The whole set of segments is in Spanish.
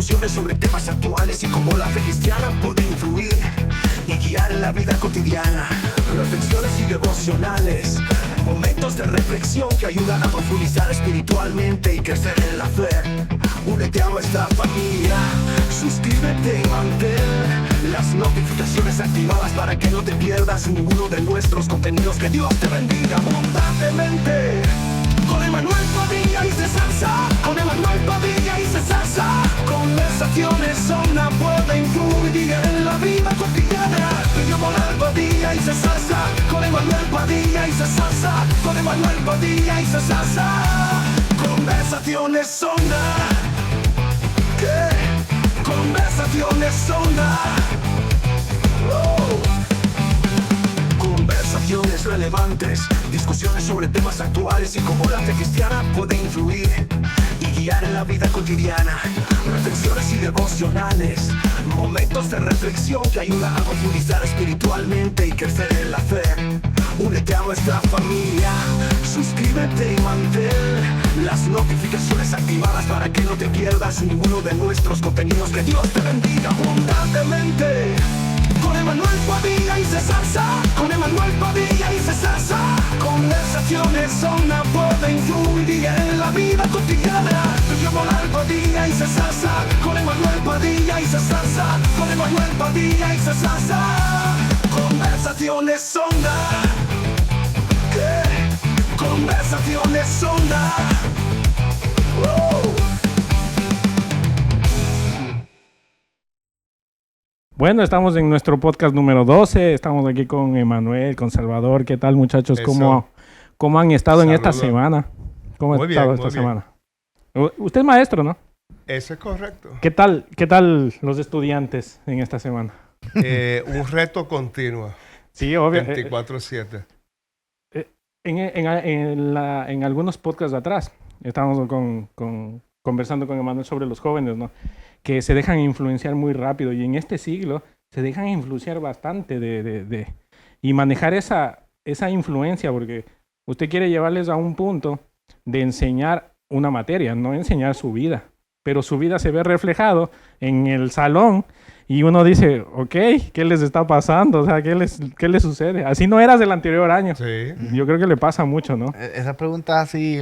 discusiones sobre temas actuales y cómo la fe cristiana puede influir y guiar en la vida cotidiana. Reflexiones y devocionales, momentos de reflexión que ayudan a profundizar espiritualmente y crecer en la fe. Únete a nuestra familia, suscríbete y mantén las notificaciones activadas para que no te pierdas ninguno de nuestros contenidos. Que Dios te bendiga abundantemente. Con Emanuel Padilla y César Sá, con Emanuel Padilla y César Sá. Conversaciones Zona puede influir en la vida cotidiana. Con Emanuel Padilla y César Sá, con Emanuel Padilla y César Sá, con Emanuel Padilla y César Sá. Conversaciones Zona. ¿Qué? Conversaciones Zona. Oh. Conversaciones relevantes, discusiones sobre temas actuales y cómo la fe cristiana puede influir y guiar en la vida cotidiana. Reflexiones y devocionales, momentos de reflexión que ayudan a profundizar espiritualmente y crecer en la fe. Únete a nuestra familia, suscríbete y mantén las notificaciones activadas para que no te pierdas ninguno de nuestros contenidos. Que Dios te bendiga abundantemente. Con Emanuel Padilla y César Sá, con Emanuel Padilla y César Sá. Conversaciones Zona puede influir en la vida cotidiana. Con Emanuel Padilla y César Sá, con Emanuel Padilla y César Sá, con Emanuel Padilla y César Sá. Conversaciones Zona. ¿Qué? Conversaciones Zona. Bueno, estamos en nuestro podcast número 12. Estamos aquí con Emanuel, con Salvador. ¿Qué tal, muchachos? ¿Cómo han estado en esta semana? ¿Cómo han estado esta semana? Usted es maestro, ¿no? Eso es correcto. ¿Qué tal los estudiantes en esta semana? Un reto continuo. Sí, obvio. 24/7. En algunos podcasts atrás estábamos conversando con Emanuel sobre los jóvenes, ¿no? Que se dejan influenciar muy rápido y en este siglo se dejan influenciar bastante y manejar esa influencia, porque usted quiere llevarles a un punto de enseñar una materia, no enseñar su vida, pero su vida se ve reflejado en el salón y uno dice, ok, ¿qué les está pasando? O sea, ¿qué les sucede? Así no eras del anterior año. Sí. Yo creo que le pasa mucho, ¿no? Esas preguntas así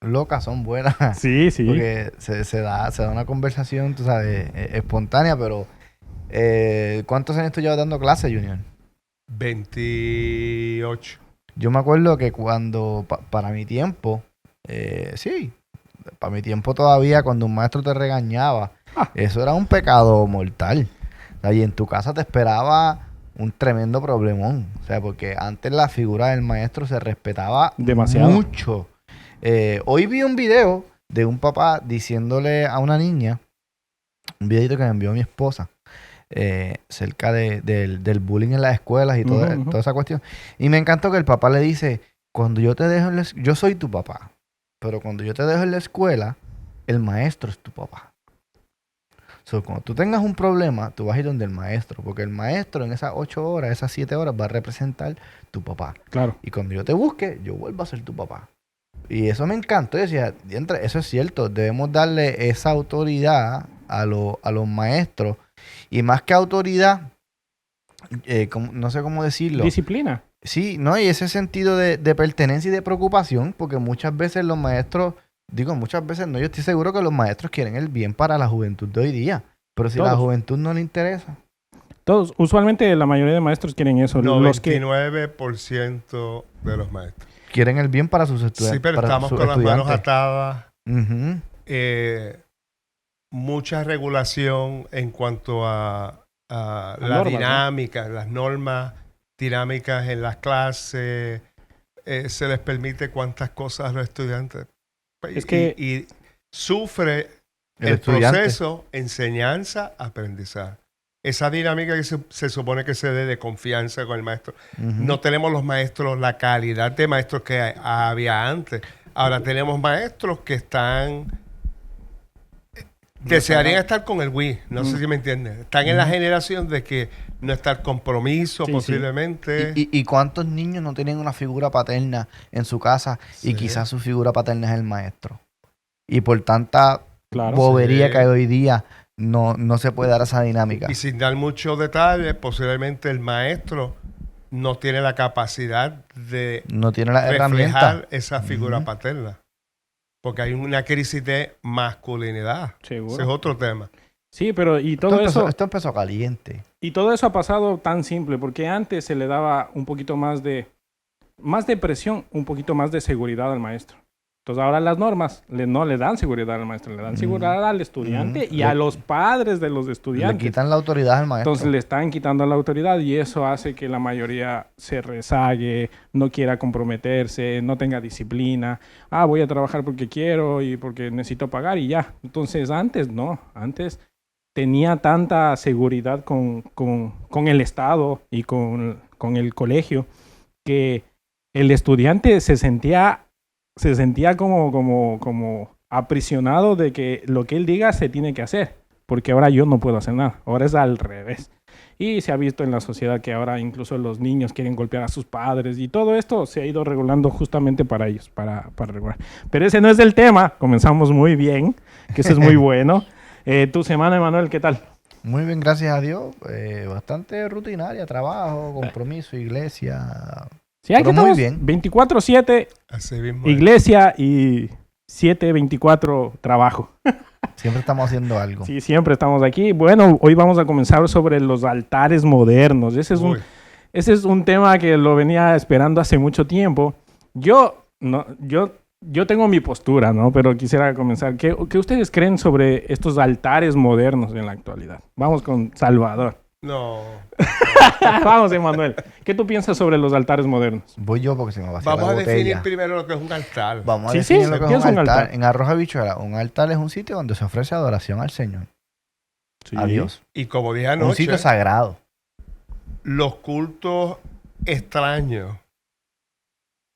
locas son buenas. Sí, sí. Porque se da una conversación, tú sabes, espontánea, pero ¿cuántos años tú llevas dando clases, Junior? 28. Yo me acuerdo que cuando, para mi tiempo, para mi tiempo todavía, cuando un maestro te regañaba, eso era un pecado mortal. O sea, y en tu casa te esperaba un tremendo problemón. O sea, porque antes la figura del maestro se respetaba demasiado. Mucho. Hoy vi un video de un papá diciéndole a una niña, un videito que me envió mi esposa, cerca del bullying en las escuelas y toda esa cuestión. Y me encantó que el papá le dice, cuando yo te dejo yo soy tu papá, pero cuando yo te dejo en la escuela, el maestro es tu papá. So, cuando tú tengas un problema, tú vas a ir donde el maestro, porque el maestro en esas 8 horas, esas 7 horas, va a representar tu papá. Claro. Y cuando yo te busque, yo vuelvo a ser tu papá. Y eso me encantó. Yo decía, eso es cierto. Debemos darle esa autoridad a los maestros. Y más que autoridad, no sé cómo decirlo. Disciplina. Sí, ¿no? Y ese sentido de pertenencia y de preocupación, porque muchas veces los maestros, muchas veces no, yo estoy seguro que los maestros quieren el bien para la juventud de hoy día. Pero si a la juventud no le interesa. Todos, usualmente la mayoría de maestros quieren eso. 99% de los maestros. Quieren el bien para sus estudiantes. Sí, pero estamos con las manos atadas. Uh-huh. Mucha regulación en cuanto a la dinámica, las normas dinámicas en las clases. Se les permite cuantas cosas a los estudiantes. Y sufre el proceso enseñanza-aprendizaje. Esa dinámica que se supone que se dé de confianza con el maestro. Uh-huh. No tenemos los maestros, la calidad de maestros que había antes. Ahora tenemos maestros que desearían estar con el Wii. No sé si me entiendes. Están en la generación de que no está el compromiso posiblemente. ¿Y cuántos niños no tienen una figura paterna en su casa y quizás su figura paterna es el maestro? Y por tanta bobería Sí. que hay hoy día, no se puede dar esa dinámica. Y sin dar muchos detalles, posiblemente el maestro no tiene la capacidad de No tiene la herramienta. reflejar esa figura paterna. Porque hay una crisis de masculinidad. Seguro. Ese es otro tema. Sí, pero y todo eso... Esto empezó caliente. Y todo eso ha pasado tan simple, porque antes se le daba un poquito más de presión, un poquito más de seguridad al maestro. Entonces ahora las normas no le dan seguridad al maestro, le dan seguridad al estudiante y a los padres de los Le estudiantes. quitan la autoridad al maestro. Entonces le están quitando la autoridad y eso hace que la mayoría se rezague, no quiera comprometerse, no tenga disciplina. Voy a trabajar porque quiero y porque necesito pagar y ya. Entonces antes no, antes tenía tanta seguridad con el Estado y con el colegio que el estudiante se sentía como aprisionado de que lo que él diga se tiene que hacer, porque ahora yo no puedo hacer nada, ahora es al revés. Y se ha visto en la sociedad que ahora incluso los niños quieren golpear a sus padres y todo esto se ha ido regulando justamente para ellos, para regular. Pero ese no es el tema, comenzamos muy bien, que eso es muy bueno. Tu semana, Emanuel, ¿qué tal? Muy bien, gracias a Dios. Bastante rutinaria, trabajo, compromiso, iglesia. Sí, aquí Pero muy estamos bien. 24/7, Así mismo es. iglesia y 7/24 trabajo. Siempre estamos haciendo algo. Sí, siempre estamos aquí. Bueno, hoy vamos a comenzar sobre los altares modernos. Ese es un tema que lo venía esperando hace mucho tiempo. Yo tengo mi postura, ¿no? Pero quisiera comenzar. ¿Qué ustedes creen sobre estos altares modernos en la actualidad? Vamos con Salvador. No. Vamos, Emanuel. ¿Qué tú piensas sobre los altares modernos? Voy yo porque se me va a hacer Vamos la a definir botella. primero lo que es un altar. Vamos a Sí, definir sí, lo que ¿qué es un altar. En Arroz Habichuela, un altar es un sitio donde se ofrece adoración al Señor. Sí. A Dios. Y como dije Un anoche, sitio sagrado. los cultos extraños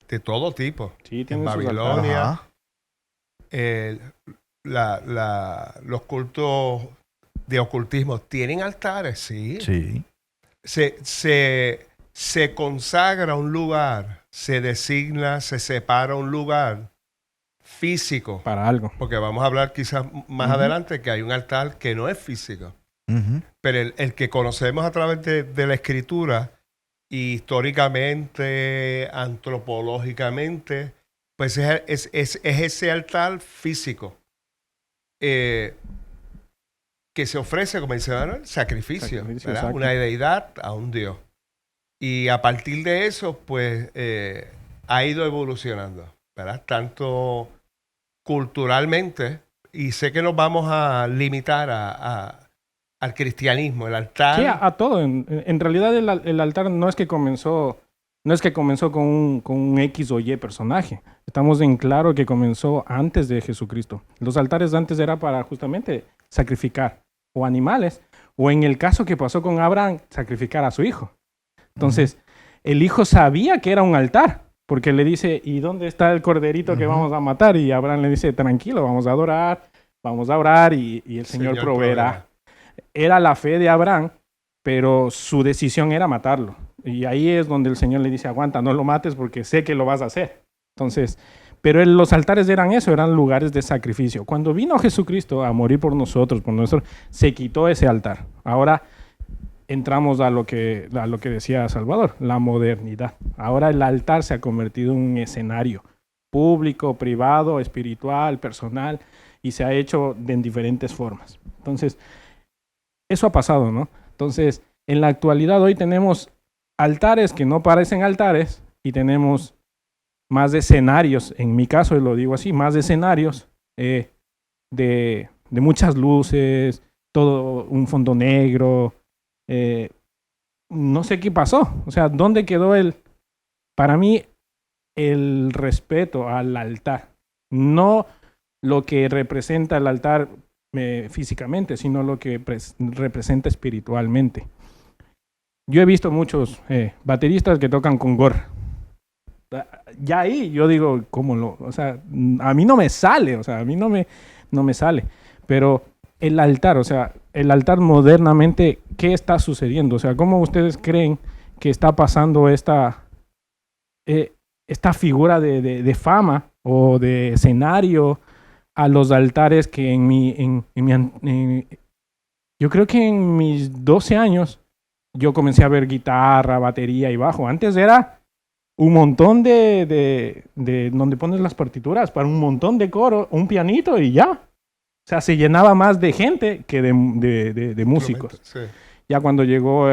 de todo tipo. Sí, En tienen sus altares. Babilonia, Ajá. los cultos de ocultismo tienen altares, sí. Sí. Se consagra un lugar, se designa, se separa un lugar físico. Para algo. Porque vamos a hablar quizás más adelante que hay un altar que no es físico. Ujú. Pero el que conocemos a través de la escritura, históricamente, antropológicamente, pues es ese altar físico que se ofrece, como dice Manuel, sacrificio, ¿verdad? exacto. Una deidad a un Dios. Y a partir de eso, pues ha ido evolucionando, ¿verdad? Tanto culturalmente, y sé que nos vamos a limitar al cristianismo, el altar. Sí, a todo. En realidad el altar no es que comenzó con un X o Y personaje. Estamos en claro que comenzó antes de Jesucristo. Los altares antes era para justamente sacrificar o animales, o en el caso que pasó con Abraham, sacrificar a su hijo. Entonces, el hijo sabía que era un altar, porque le dice, ¿y dónde está el corderito que vamos a matar? Y Abraham le dice, tranquilo, vamos a adorar, vamos a orar y el Señor proveerá. Era la fe de Abraham, pero su decisión era matarlo. Y ahí es donde el Señor le dice, aguanta, no lo mates porque sé que lo vas a hacer. Entonces, pero los altares eran eso, eran lugares de sacrificio. Cuando vino Jesucristo a morir por nosotros, se quitó ese altar. Ahora entramos a lo que decía Salvador, la modernidad. Ahora el altar se ha convertido en un escenario público, privado, espiritual, personal, y se ha hecho en diferentes formas. Entonces, eso ha pasado, ¿no? Entonces, en la actualidad hoy tenemos altares que no parecen altares y tenemos más escenarios, en mi caso lo digo así, más escenarios de muchas luces, todo un fondo negro. No sé qué pasó. O sea, ¿dónde quedó para mí, el respeto al altar? No lo que representa el altar físicamente, sino lo que representa espiritualmente. Yo he visto muchos bateristas que tocan con gorra. Ya ahí yo digo, o sea, a mí no me sale, no me sale. Pero el altar, o sea, el altar modernamente, ¿qué está sucediendo? O sea, ¿cómo ustedes creen que está pasando esta figura de fama o de escenario a los altares que yo creo que en mis 12 años yo comencé a ver guitarra, batería y bajo. Antes era un montón de donde pones las partituras para un montón de coro, un pianito y ya. O sea, se llenaba más de gente que de músicos. Sí. Ya cuando llegó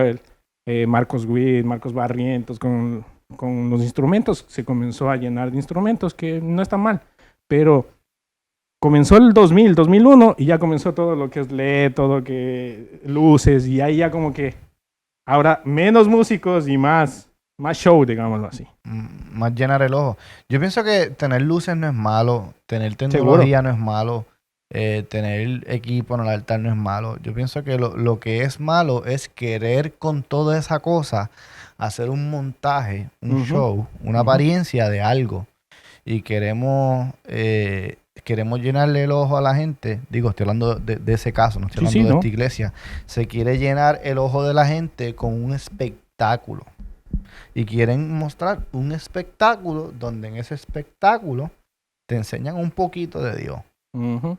Marcos Witt, Marcos Barrientos con los instrumentos, se comenzó a llenar de instrumentos, que no está mal. Pero comenzó el 2000, 2001 y ya comenzó todo lo que es LED, todo que luces y ahí ya como que ahora menos músicos y más show, digámoslo así. Más llenar el ojo. Yo pienso que tener luces no es malo, tener tecnología no es malo, tener equipo en el altar no es malo. Yo pienso que lo que es malo es querer con toda esa cosa hacer un montaje, un show, una apariencia de algo. Y queremos llenarle el ojo a la gente. Digo, estoy hablando de ese caso, no estoy hablando de esta iglesia. Se quiere llenar el ojo de la gente con un espectáculo. Y quieren mostrar un espectáculo donde en ese espectáculo te enseñan un poquito de Dios.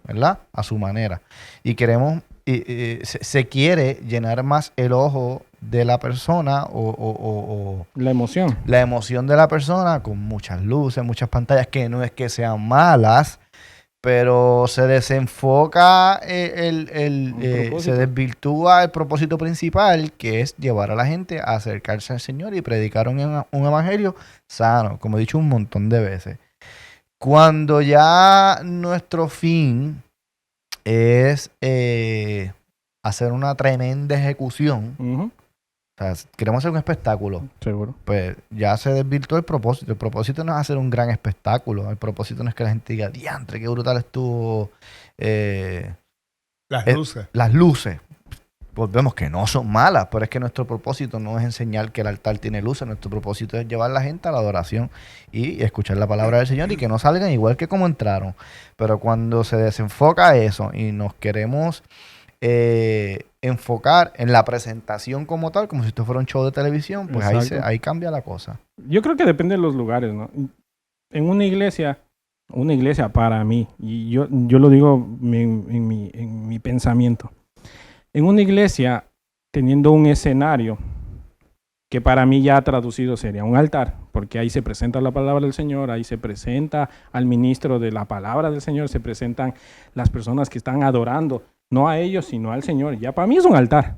¿Verdad? A su manera. Y queremos, se quiere llenar más el ojo de la persona o la emoción. La emoción de la persona con muchas luces, muchas pantallas, que no es que sean malas, pero se desenfoca se desvirtúa el propósito principal, que es llevar a la gente a acercarse al Señor y predicar un evangelio sano, como he dicho un montón de veces. Cuando ya nuestro fin es hacer una tremenda ejecución, o sea, queremos hacer un espectáculo. Seguro. Pues ya se desvirtuó el propósito. El propósito no es hacer un gran espectáculo. El propósito no es que la gente diga, diantre, qué brutal estuvo. Las luces. Las luces. Pues vemos que no son malas, pero es que nuestro propósito no es enseñar que el altar tiene luces. Nuestro propósito es llevar a la gente a la adoración y escuchar la palabra del Señor y que no salgan igual que como entraron. Pero cuando se desenfoca eso y nos queremos enfocar en la presentación como tal, como si esto fuera un show de televisión, pues ahí cambia la cosa. Yo creo que depende de los lugares, ¿no? En una iglesia para mí, y yo lo digo en mi pensamiento, en una iglesia teniendo un escenario que para mí ya traducido sería un altar, porque ahí se presenta la palabra del Señor, ahí se presenta al ministro de la palabra del Señor, se presentan las personas que están adorando, no a ellos, sino al Señor. Ya para mí es un altar.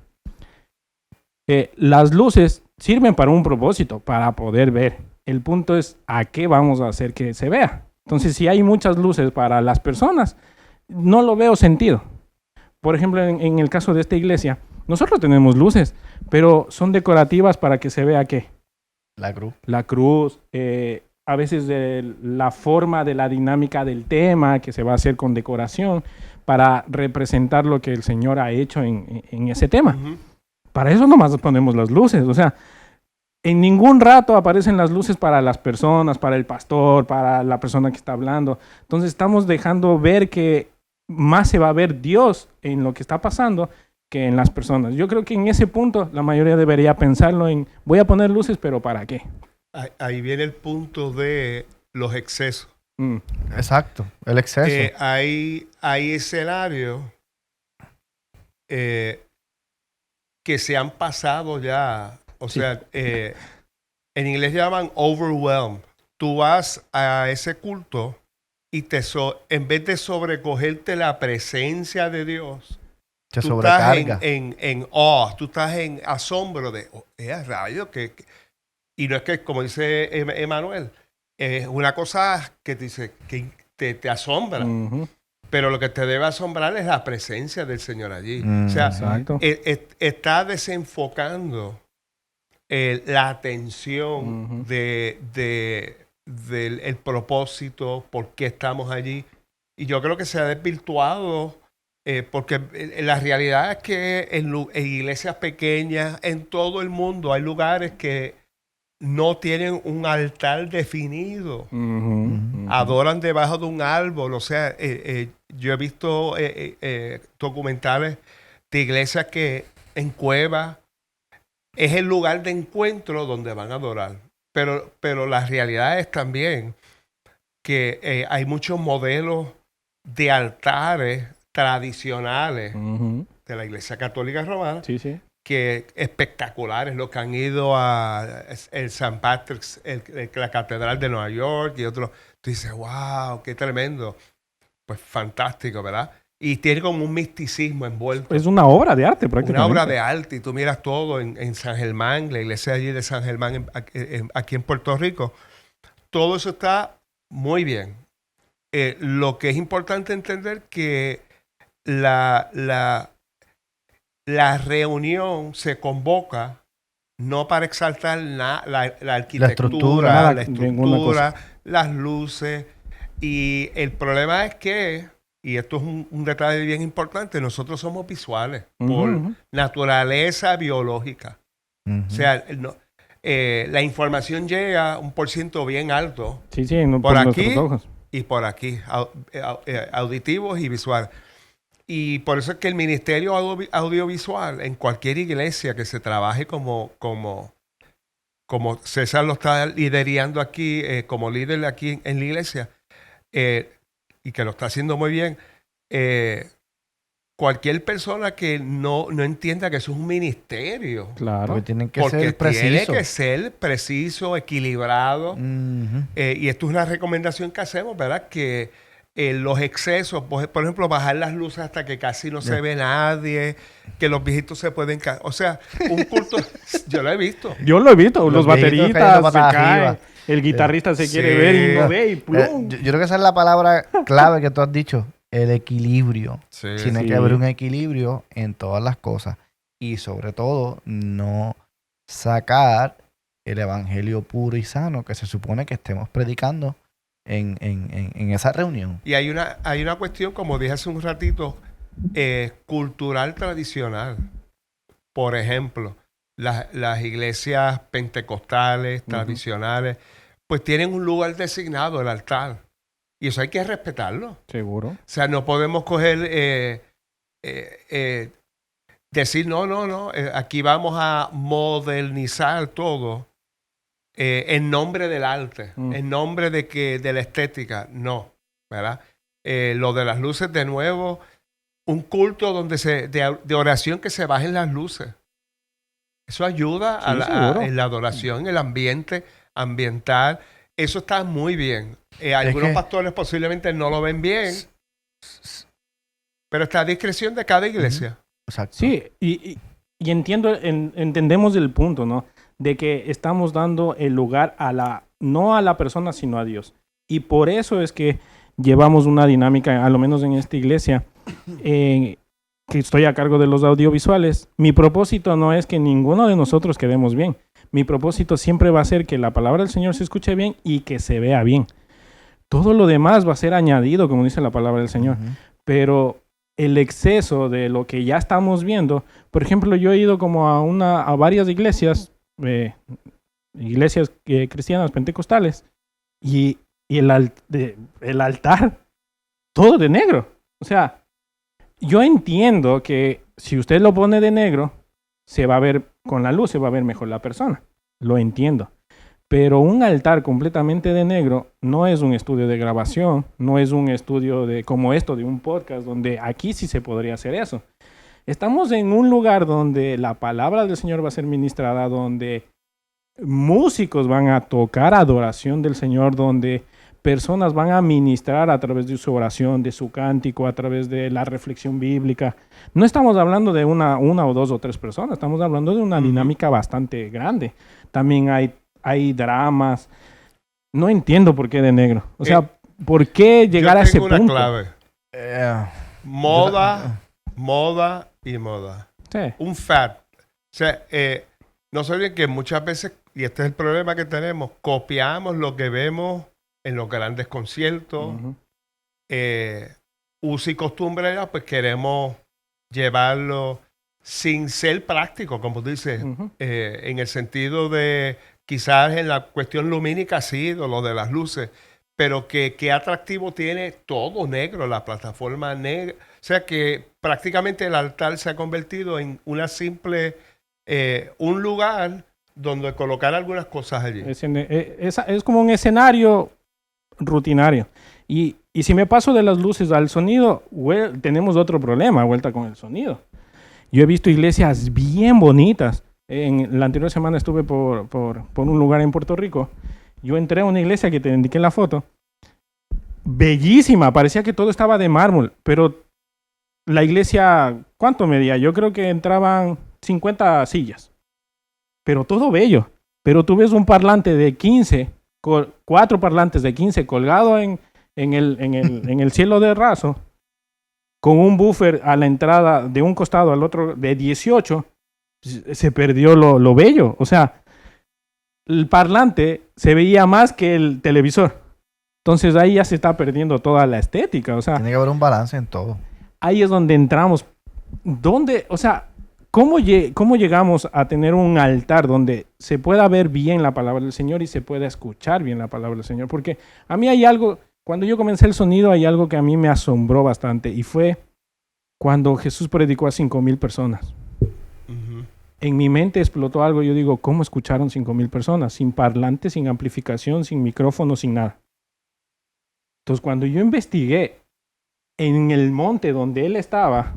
Las luces sirven para un propósito, para poder ver. El punto es a qué vamos a hacer que se vea. Entonces, si hay muchas luces para las personas, no lo veo sentido. Por ejemplo, en el caso de esta iglesia, nosotros tenemos luces, pero son decorativas para que se vea ¿qué? La cruz. La cruz, a veces la forma de la dinámica del tema que se va a hacer con decoración para representar lo que el Señor ha hecho en ese tema. Para eso nomás ponemos las luces. O sea, en ningún rato aparecen las luces para las personas, para el pastor, para la persona que está hablando. Entonces estamos dejando ver que más se va a ver Dios en lo que está pasando que en las personas. Yo creo que en ese punto la mayoría debería pensarlo en, voy a poner luces, pero ¿para qué? Ahí viene el punto de los excesos. Exacto, el exceso. Hay escenarios que se han pasado ya. O sea, en inglés llaman overwhelmed. Tú vas a ese culto y en vez de sobrecogerte la presencia de Dios, te tú sobrecarga. estás en awe, tú estás en asombro de, rayo, y no es que, como dice Emanuel, es una cosa que te dice que te asombra. Pero lo que te debe asombrar es la presencia del Señor allí. O sea, está desenfocando la atención del propósito, por qué estamos allí. Y yo creo que se ha desvirtuado porque la realidad es que en iglesias pequeñas, en todo el mundo, hay lugares que no tienen un altar definido. Adoran debajo de un árbol. O sea, yo he visto documentales de iglesias que en cuevas es el lugar de encuentro donde van a adorar. Pero la realidad es también que hay muchos modelos de altares tradicionales Ujú. de la Iglesia Católica Romana, Sí, sí. que espectaculares, los que han ido a el St. Patrick's, la Catedral de Nueva York y otros. Tú dices, wow, qué tremendo. Pues fantástico, ¿verdad? Y tiene como un misticismo envuelto. Es una obra de arte prácticamente. Una obra de arte, y tú miras todo en San Germán, la iglesia allí de San Germán, aquí en Puerto Rico. Todo eso está muy bien. Lo que es importante entender que la reunión se convoca no para exaltar la arquitectura, la estructura, las luces. Y el problema es que, y esto es un detalle bien importante, nosotros somos visuales por naturaleza biológica. O sea, la información llega un % bien alto. Sí, sí, no, por aquí nuestros ojos. y por aquí, auditivos y visuales. Y por eso es que el ministerio audiovisual en cualquier iglesia que se trabaje como César lo está liderando aquí, como líder aquí en la iglesia, y que lo está haciendo muy bien, cualquier persona que no entienda que eso es un ministerio. Claro. Porque tiene que Porque ser preciso. tiene que ser preciso, equilibrado. Y esto es una recomendación que hacemos, ¿verdad? Que los excesos, por ejemplo, bajar las luces hasta que casi no se ve nadie, que los viejitos se pueden caer. O sea, un culto, yo lo he visto. Yo lo he visto, los viejitos cayendo bateristas se patas caen, arriba. el guitarrista se quiere Sí. ver y no ve y plum. Yo creo que esa es la palabra clave que tú has dicho, el equilibrio. Sí. Tiene que haber un equilibrio en todas las cosas. Y sobre todo, no sacar el evangelio puro y sano que se supone que estemos predicando en esa reunión. Y hay una cuestión, como dije hace un ratito, cultural tradicional. Por ejemplo, las iglesias pentecostales, tradicionales, pues tienen un lugar designado, el altar. Y eso hay que respetarlo. Seguro. O sea, no podemos coger, decir, no, aquí vamos a modernizar todo en nombre del arte, en nombre de la estética. No, ¿verdad? Lo de las luces, de nuevo, un culto donde de oración que se bajen las luces. Eso ayuda en la adoración, el ambiente ambiental. Eso está muy bien. Algunos pastores posiblemente no lo ven bien, pero está a discreción de cada iglesia. Exacto. Sí, y entendemos el punto, ¿no? De que estamos dando el lugar no a la persona, sino a Dios. Y por eso es que llevamos una dinámica, a lo menos en esta iglesia, que estoy a cargo de los audiovisuales. Mi propósito no es que ninguno de nosotros quedemos bien. Mi propósito siempre va a ser que la palabra del Señor se escuche bien y que se vea bien. Todo lo demás va a ser añadido, como dice la palabra del Señor. Pero el exceso de lo que ya estamos viendo, por ejemplo, yo he ido como a varias iglesias, cristianas pentecostales, y el altar, todo de negro. O sea, yo entiendo que si usted lo pone de negro, se va a ver con la luz, se va a ver mejor la persona. Lo entiendo. Pero un altar completamente de negro no es un estudio de grabación, no es un estudio como esto de un podcast, donde aquí sí se podría hacer eso. Estamos en un lugar donde la palabra del Señor va a ser ministrada, donde músicos van a tocar adoración del Señor, donde personas van a ministrar a través de su oración, de su cántico, a través de la reflexión bíblica. No estamos hablando de una o dos o tres personas, estamos hablando de una dinámica bastante grande. También hay dramas. No entiendo por qué de negro. O sea, ¿por qué llegar a ese punto? Yo tengo una clave. Moda y moda. Sí. Un fad. O sea, no se olviden que muchas veces, y este es el problema que tenemos, copiamos lo que vemos en los grandes conciertos. Uso y costumbre, pues queremos llevarlo sin ser práctico, como tú dices, en el sentido de quizás en la cuestión lumínica ha sido lo de las luces, pero qué atractivo tiene todo negro, la plataforma negra. O sea que prácticamente el altar se ha convertido en una simple, un lugar donde colocar algunas cosas allí. Es como un escenario rutinario. Y Y si me paso de las luces al sonido, tenemos otro problema, vuelta con el sonido. Yo he visto iglesias bien bonitas. En la anterior semana estuve por un lugar en Puerto Rico. Yo entré a una iglesia que te indiqué en la foto. Bellísima, parecía que todo estaba de mármol, pero la iglesia, ¿cuánto medía? Yo creo que entraban 50 sillas. Pero todo bello. Pero tú ves un parlante de 15, 4 parlantes de 15 colgado en el cielo de raso, con un buffer a la entrada de un costado al otro de 18, se perdió lo bello. O sea, el parlante se veía más que el televisor. Entonces ahí ya se está perdiendo toda la estética. O sea, tiene que haber un balance en todo. Ahí es donde entramos. ¿Cómo llegamos a tener un altar donde se pueda ver bien la palabra del Señor y se pueda escuchar bien la palabra del Señor? Porque a mí hay algo, cuando yo comencé el sonido, hay algo que a mí me asombró bastante, y fue cuando Jesús predicó a 5,000 personas. Uh-huh. En mi mente explotó algo. Yo digo, ¿cómo escucharon 5,000 personas? Sin parlante, sin amplificación, sin micrófono, sin nada. Entonces, cuando yo investigué en el monte donde él estaba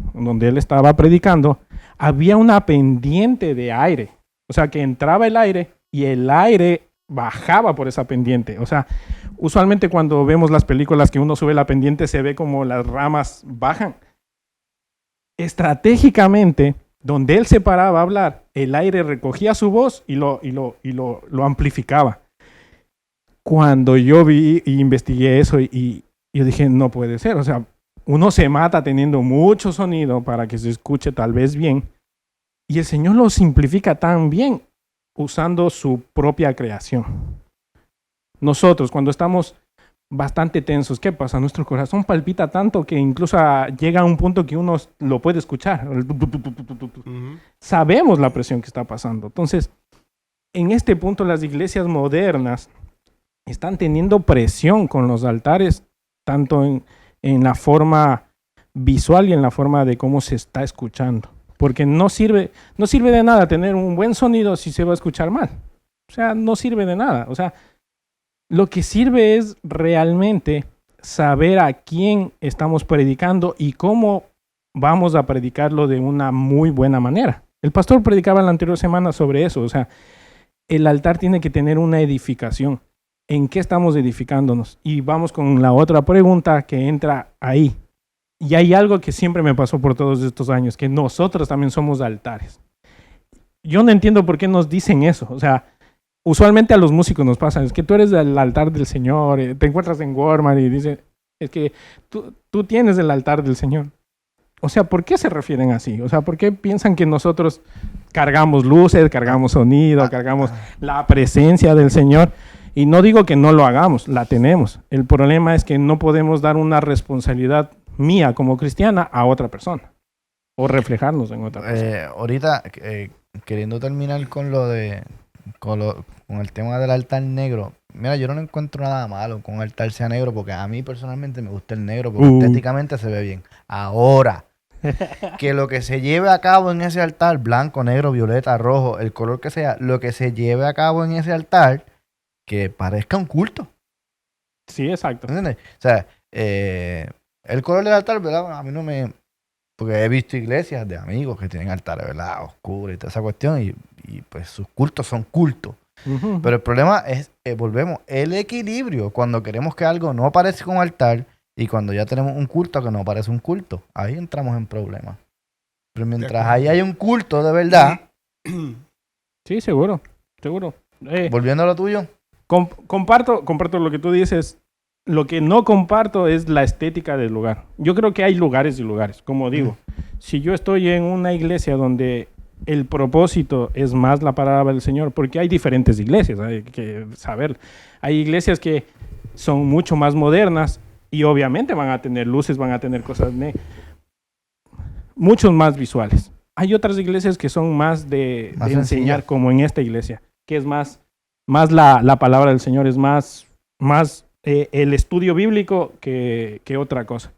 predicando, había una pendiente de aire. O sea, que entraba el aire y el aire bajaba por esa pendiente. O sea, usualmente cuando vemos las películas que uno sube la pendiente, se ve como las ramas bajan. Estratégicamente, donde él se paraba a hablar, el aire recogía su voz y lo amplificaba. Cuando yo vi y investigué eso, y yo dije, no puede ser. O sea, uno se mata teniendo mucho sonido para que se escuche tal vez bien, y el Señor lo simplifica tan bien usando su propia creación. Nosotros, cuando estamos bastante tensos, ¿qué pasa? Nuestro corazón palpita tanto que incluso llega a un punto que uno lo puede escuchar. Uh-huh. Sabemos la presión que está pasando. Entonces, en este punto, las iglesias modernas están teniendo presión con los altares, tanto en la forma visual y en la forma de cómo se está escuchando. Porque no sirve de nada tener un buen sonido si se va a escuchar mal. O sea, no sirve de nada. O sea, lo que sirve es realmente saber a quién estamos predicando y cómo vamos a predicarlo de una muy buena manera. El pastor predicaba la anterior semana sobre eso. O sea, el altar tiene que tener una edificación. ¿En qué estamos edificándonos? Y vamos con la otra pregunta que entra ahí. Y hay algo que siempre me pasó por todos estos años, que nosotros también somos altares. Yo no entiendo por qué nos dicen eso. O sea, usualmente a los músicos nos pasa, es que tú eres el altar del Señor, te encuentras en Walmart y dicen, es que tú tienes el altar del Señor. O sea, ¿por qué se refieren así? O sea, ¿por qué piensan que nosotros cargamos luces, cargamos sonido, cargamos la presencia del Señor? Y no digo que no lo hagamos, la tenemos. El problema es que no podemos dar una responsabilidad mía como cristiana a otra persona o reflejarnos en otra persona. Ahorita, queriendo terminar con el tema del altar negro, mira, yo no encuentro nada malo con el altar sea negro, porque a mí personalmente me gusta el negro, porque estéticamente se ve bien. Ahora, que lo que se lleve a cabo en ese altar, blanco, negro, violeta, rojo, el color que sea, lo que se lleve a cabo en ese altar, que parezca un culto. Sí, exacto. ¿Entiendes? O sea, el color del altar, ¿verdad? A mí no me... Porque he visto iglesias de amigos que tienen altares, ¿verdad? Oscuros y toda esa cuestión, y pues sus cultos son cultos. Uh-huh. Pero el problema es, volvemos, el equilibrio. Cuando queremos que algo no parezca un altar y cuando ya tenemos un culto que no parece un culto, ahí entramos en problemas. Pero mientras ahí hay un culto de verdad... Sí, seguro. Volviendo a lo tuyo. Comparto lo que tú dices. Lo que no comparto es la estética del lugar. Yo creo que hay lugares y lugares. Como digo, si yo estoy en una iglesia donde el propósito es más la palabra del Señor, porque hay diferentes iglesias, hay que saber. Hay iglesias que son mucho más modernas y obviamente van a tener luces, van a tener cosas muchos más visuales. Hay otras iglesias que son más de enseñar, como en esta iglesia, que es más la palabra del Señor, es más el estudio bíblico que otra cosa.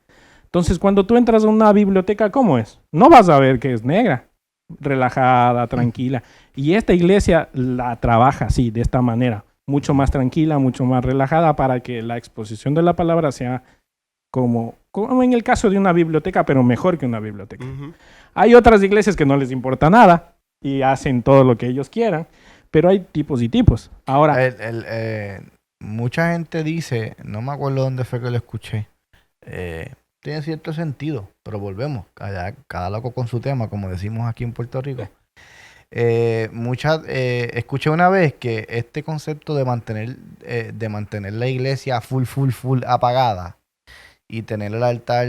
Entonces, cuando tú entras a una biblioteca, ¿cómo es? No vas a ver que es negra, relajada, tranquila. Y esta iglesia la trabaja así, de esta manera, mucho más tranquila, mucho más relajada, para que la exposición de la palabra sea como en el caso de una biblioteca, pero mejor que una biblioteca. Ujú. Hay otras iglesias que no les importa nada y hacen todo lo que ellos quieran, pero hay tipos y tipos. Ahora, Mucha gente dice, no me acuerdo dónde fue que lo escuché, tiene cierto sentido, pero volvemos, cada loco con su tema, como decimos aquí en Puerto Rico. Escuché una vez que este concepto de mantener la iglesia full apagada y tener el altar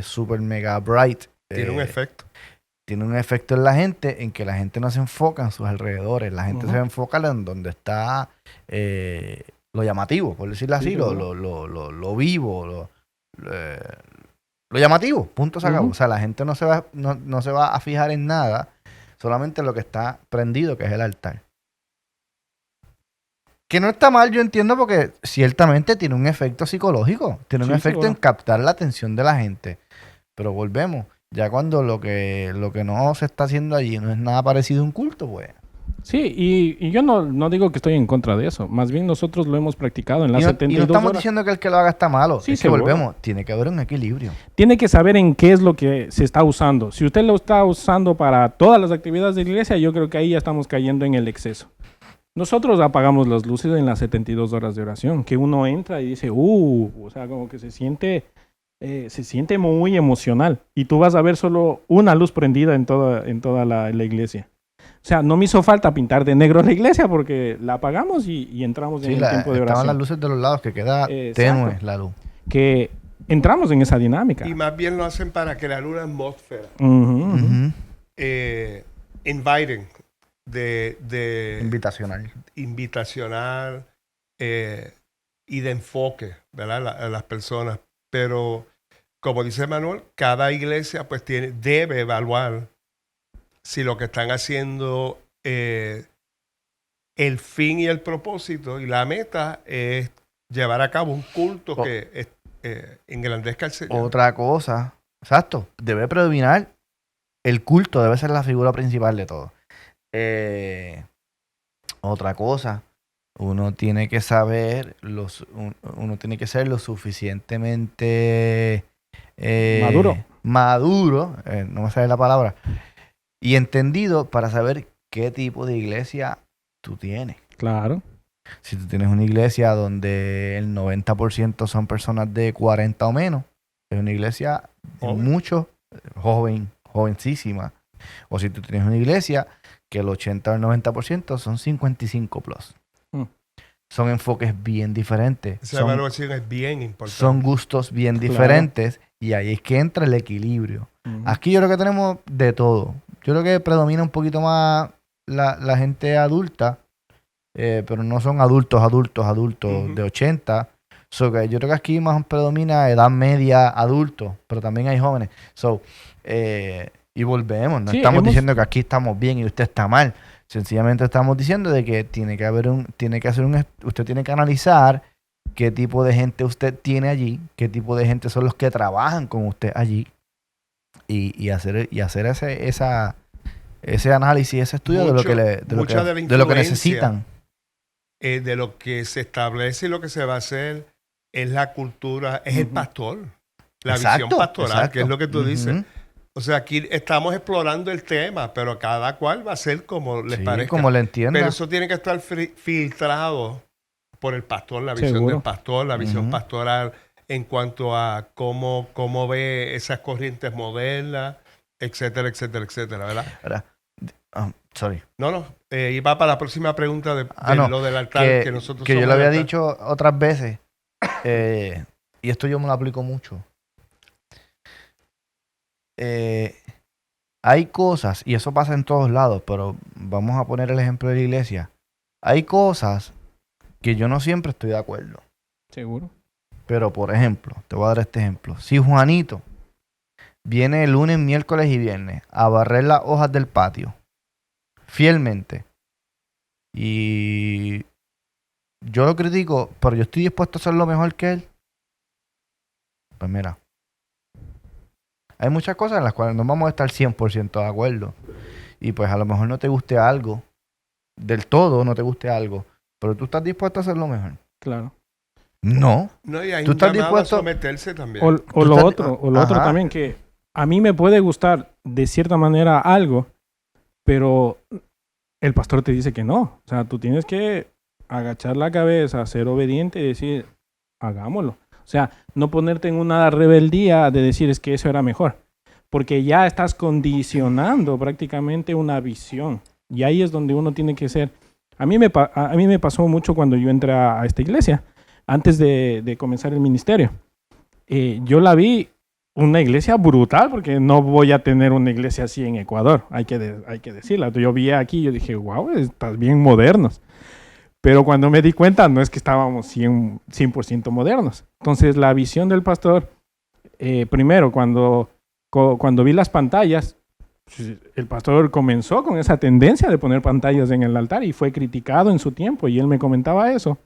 super mega bright Tiene un efecto. tiene un efecto en la gente, en que la gente no se enfoca en sus alrededores, la gente se enfoca en donde está lo llamativo, por decirlo así, Sí, lo vivo, lo llamativo, punto se acabó. O sea, la gente no se va a fijar en nada, solamente en lo que está prendido, que es el altar. Que no está mal, yo entiendo, porque ciertamente tiene un efecto psicológico, tiene un Sí, efecto en captar la atención de la gente. Pero volvemos, ya cuando lo que no se está haciendo allí no es nada parecido a un culto, pues. sí, y yo no digo que estoy en contra de eso. Más bien nosotros lo hemos practicado en las Y no 72 estamos horas. diciendo que el que lo haga está malo. Sí, es que seguro. volvemos, tiene que haber un equilibrio. Tiene que saber en qué es lo que se está usando. Si usted lo está usando para todas las actividades de la iglesia, yo creo que ahí ya estamos cayendo en el exceso. Nosotros apagamos las luces en las 72 horas de oración, que uno entra y dice, o sea, como que se siente muy emocional. Y tú vas a ver solo una luz prendida en toda la iglesia. O sea, no me hizo falta pintar de negro la iglesia porque la apagamos y entramos en el tiempo de estaban oración. las luces de los lados, que queda Exacto. tenue la luz. Que entramos en esa dinámica. Y más bien lo hacen para crear una atmósfera Ujú. inviting, de Invitacional. y de enfoque, ¿verdad? A las personas. Pero, como dice Manuel, cada iglesia pues debe evaluar si lo que están haciendo, el fin y el propósito y la meta es llevar a cabo un culto que engrandezca al Señor. Otra cosa, exacto, debe predominar el culto, debe ser la figura principal de todo. Otra cosa, uno tiene que saber, uno tiene que ser lo suficientemente maduro, no me sale la palabra, y entendido para saber qué tipo de iglesia tú tienes. Claro. Si tú tienes una iglesia donde el 90% son personas de 40 o menos, es una iglesia jovencísima. O si tú tienes una iglesia que el 80 o el 90% son 55 plus. Son enfoques bien diferentes. Esa evaluación es bien importante. Son gustos bien diferentes y ahí es que entra el equilibrio. Aquí yo creo que tenemos de todo. Yo creo que predomina un poquito más la gente adulta, pero no son adultos de 80. So que yo creo que aquí más predomina edad media, adultos, pero también hay jóvenes. Y volvemos, no estamos diciendo que aquí estamos bien y usted está mal. Sencillamente estamos diciendo de que usted tiene que analizar qué tipo de gente usted tiene allí, qué tipo de gente son los que trabajan con usted allí y hacer ese análisis, ese estudio de lo que necesitan. De lo que se establece y lo que se va a hacer es la cultura, es el pastor, la visión pastoral, que es lo que tú dices. O sea, aquí estamos explorando el tema, pero cada cual va a ser como les parezca. Como le entienda. Pero eso tiene que estar filtrado por el pastor, la visión del pastor, la visión pastoral en cuanto a cómo ve esas corrientes modernas, etcétera, ¿verdad? Sorry. No. Y va para la próxima pregunta de lo del altar que nosotros que yo lo había dicho otras veces, y esto yo me lo aplico mucho. Hay cosas, y eso pasa en todos lados, pero vamos a poner el ejemplo de la iglesia. Hay cosas que yo no siempre estoy de acuerdo. Seguro. Pero, por ejemplo, te voy a dar este ejemplo. Si Juanito viene el lunes, miércoles y viernes a barrer las hojas del patio fielmente, y yo lo critico, pero yo estoy dispuesto a hacerlo mejor que él, pues mira, hay muchas cosas en las cuales no vamos a estar 100% de acuerdo. Y pues a lo mejor no te guste algo, del todo no te guste algo, pero tú estás dispuesto a hacerlo mejor. Claro. No. No, y hay ¿Tú un estás llamado dispuesto? a someterse también. O lo estás- otro Ajá. también, que a mí me puede gustar de cierta manera algo, pero el pastor te dice que no. O sea, tú tienes que agachar la cabeza, ser obediente y decir, hagámoslo. O sea, no ponerte en una rebeldía de decir es que eso era mejor. Porque ya estás condicionando prácticamente una visión. Y ahí es donde uno tiene que ser. A mí me pasó mucho cuando yo entré a esta iglesia, antes de comenzar el ministerio. Yo la vi una iglesia brutal, porque no voy a tener una iglesia así en Ecuador, hay que decirla. Yo vi aquí y yo dije, wow, estás bien modernos. Pero cuando me di cuenta, no es que estábamos 100% modernos. Entonces, la visión del pastor, primero, cuando vi las pantallas, el pastor comenzó con esa tendencia de poner pantallas en el altar y fue criticado en su tiempo, y él me comentaba eso.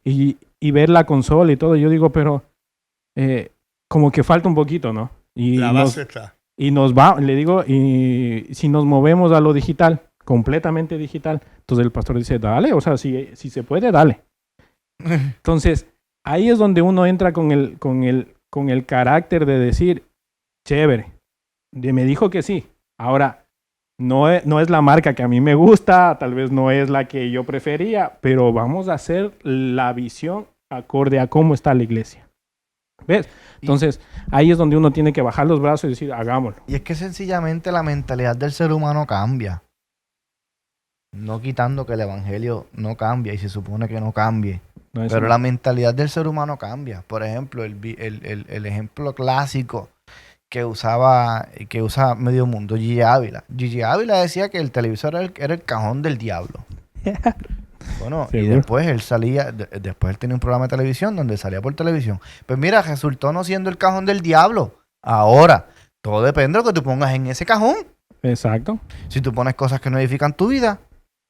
Y ver la consola y todo, yo digo, pero como que falta un poquito, ¿no? Y La base está. y le digo, y si nos movemos a lo digital, completamente digital, entonces el pastor dice, dale, o sea, si se puede, dale. Entonces, ahí es donde uno entra con el carácter de decir, chévere, me dijo que sí. Ahora, no es la marca que a mí me gusta, tal vez no es la que yo prefería, pero vamos a hacer la visión acorde a cómo está la iglesia. ¿Ves? Entonces, ahí es donde uno tiene que bajar los brazos y decir, hagámoslo. Y es que sencillamente la mentalidad del ser humano cambia. No quitando que el evangelio no cambia y se supone que no cambie. No es Pero la mentalidad del ser humano cambia. Por ejemplo, el ejemplo clásico que usa medio mundo, Gigi Ávila. Gigi Ávila decía que el televisor era el cajón del diablo. Bueno, y Seguro. después él salía, después él tenía un programa de televisión donde salía por televisión. Pues mira, resultó no siendo el cajón del diablo. Ahora, todo depende de lo que tú pongas en ese cajón. Exacto. Si tú pones cosas que no edifican tu vida,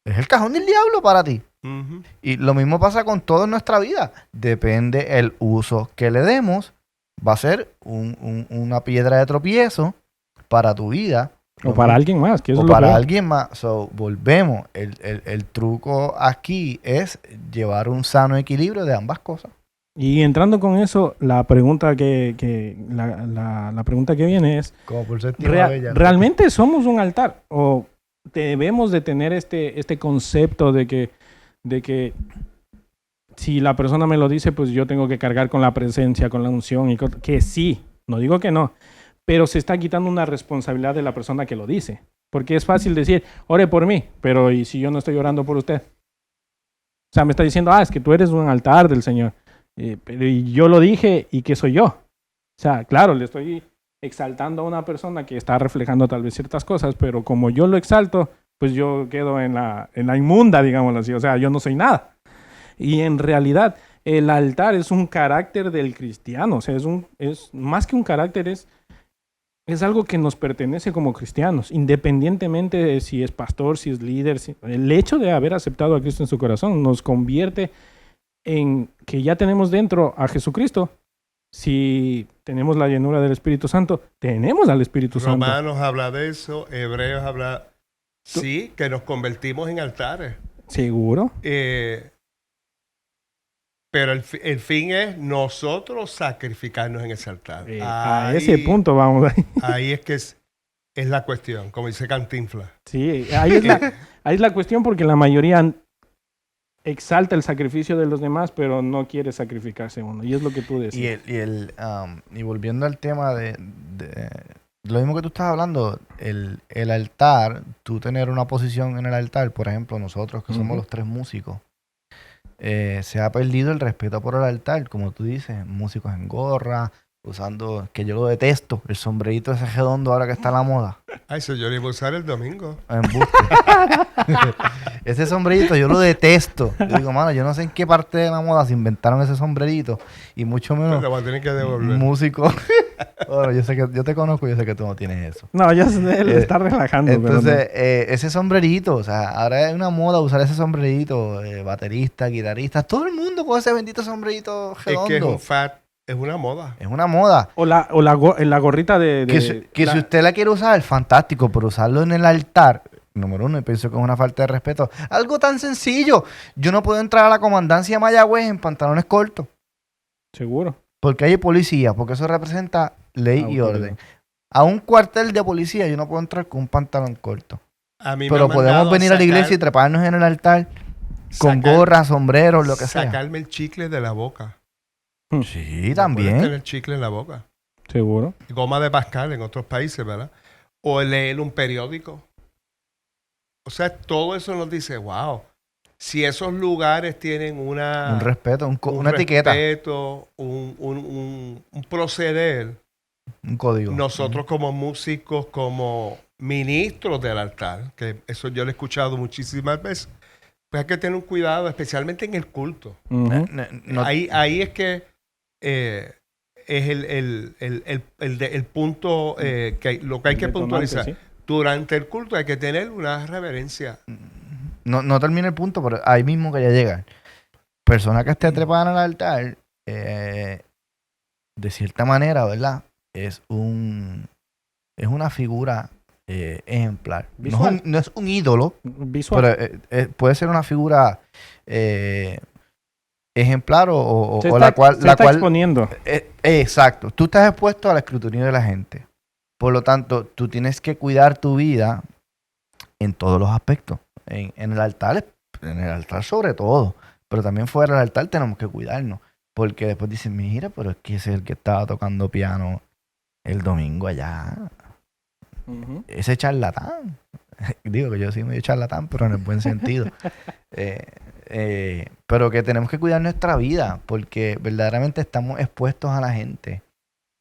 es el cajón del diablo para ti. Ujú. Y lo mismo pasa con todo en nuestra vida. Depende el uso que le demos. Va a ser una piedra de tropiezo para tu vida. O para alguien más, que eso O es lo para peor. alguien más. So, volvemos. El truco aquí es llevar un sano equilibrio de ambas cosas. Y entrando con eso, la pregunta la pregunta que viene es, Como por séptima vez ya. ¿realmente somos un altar? ¿O debemos de tener este concepto de que si la persona me lo dice, pues yo tengo que cargar con la presencia, con la unción, y que sí, no digo que no, pero se está quitando una responsabilidad de la persona que lo dice? Porque es fácil decir, ore por mí, pero ¿y si yo no estoy orando por usted? O sea, me está diciendo, es que tú eres un altar del Señor. Pero y yo lo dije, ¿y qué soy yo? O sea, claro, le estoy exaltando a una persona que está reflejando tal vez ciertas cosas, pero como yo lo exalto, pues yo quedo en la inmunda, digámoslo así. O sea, yo no soy nada. Y en realidad, el altar es un carácter del cristiano. O sea, es más que un carácter, es algo que nos pertenece como cristianos, independientemente de si es pastor, si es líder. El hecho de haber aceptado a Cristo en su corazón nos convierte en que ya tenemos dentro a Jesucristo. Si tenemos la llenura del Espíritu Santo, tenemos al Espíritu Santo. Romanos habla de eso, Hebreos habla, sí, que nos convertimos en altares. Seguro. Pero el fin es nosotros sacrificarnos en ese altar. A ese punto vamos. Ahí es que es la cuestión, como dice Cantinflas. Sí, ahí es la cuestión, porque la mayoría exalta el sacrificio de los demás, pero no quiere sacrificarse uno. Y es lo que tú decías. Y volviendo al tema de lo mismo que tú estás hablando, el altar, tú tener una posición en el altar, por ejemplo, nosotros que somos los tres músicos, se ha perdido el respeto por el altar, como tú dices, músicos en gorra, usando, que yo lo detesto, el sombrerito ese redondo ahora que está a la moda. Eso yo lo iba a usar el domingo. Embuste. Ese sombrerito yo lo detesto. Yo digo, mano, yo no sé en qué parte de la moda se inventaron ese sombrerito, y mucho menos Lo voy a tener que devolver. músicos. Bueno, yo te conozco y yo sé que tú no tienes eso. No, ya él está relajando. Entonces, ese sombrerito, o sea, ahora es una moda usar ese sombrerito, baterista, guitarrista, todo el mundo con ese bendito sombrerito redondo. Es que es una moda. Es una moda. O la gorrita de Si usted la quiere usar, fantástico, pero usarlo en el altar, número uno, y pienso que es una falta de respeto. Algo tan sencillo. Yo no puedo entrar a la comandancia de Mayagüez en pantalones cortos. Seguro. Porque hay policía, porque eso representa ley y orden. A un cuartel de policía yo no puedo entrar con un pantalón corto. A mí Pero podemos venir a la iglesia y treparnos en el altar con gorras, sombreros, lo que sea. Sacarme el chicle de la boca. Sí, No también. puedes tener chicle en la boca. Seguro. Goma de mascar en otros países, ¿verdad? O leer un periódico. O sea, todo eso nos dice, wow, si esos lugares tienen Un respeto, una etiqueta. Un proceder, un código. nosotros como músicos, como ministros del altar, que eso yo lo he escuchado muchísimas veces, pues hay que tener un cuidado, especialmente en el culto. Ahí es que es el punto, lo que hay que puntualizar. Sí. Durante el culto hay que tener una reverencia. No termina el punto, pero ahí mismo que ya llega. Persona que esté trepada en el altar, de cierta manera, ¿verdad? Es una figura ejemplar. No es un ídolo, visual. Pero puede ser una figura ejemplar o Se la cual exponiendo. Exacto. Tú estás expuesto al escrutinio de la gente. Por lo tanto, tú tienes que cuidar tu vida en todos los aspectos. En el altar sobre todo. Pero también fuera del altar tenemos que cuidarnos. Porque después dicen, mira, pero es que ese es el que estaba tocando piano el domingo allá. Ese charlatán. Digo que yo soy medio charlatán, pero en el buen sentido. Pero que tenemos que cuidar nuestra vida. Porque verdaderamente estamos expuestos a la gente.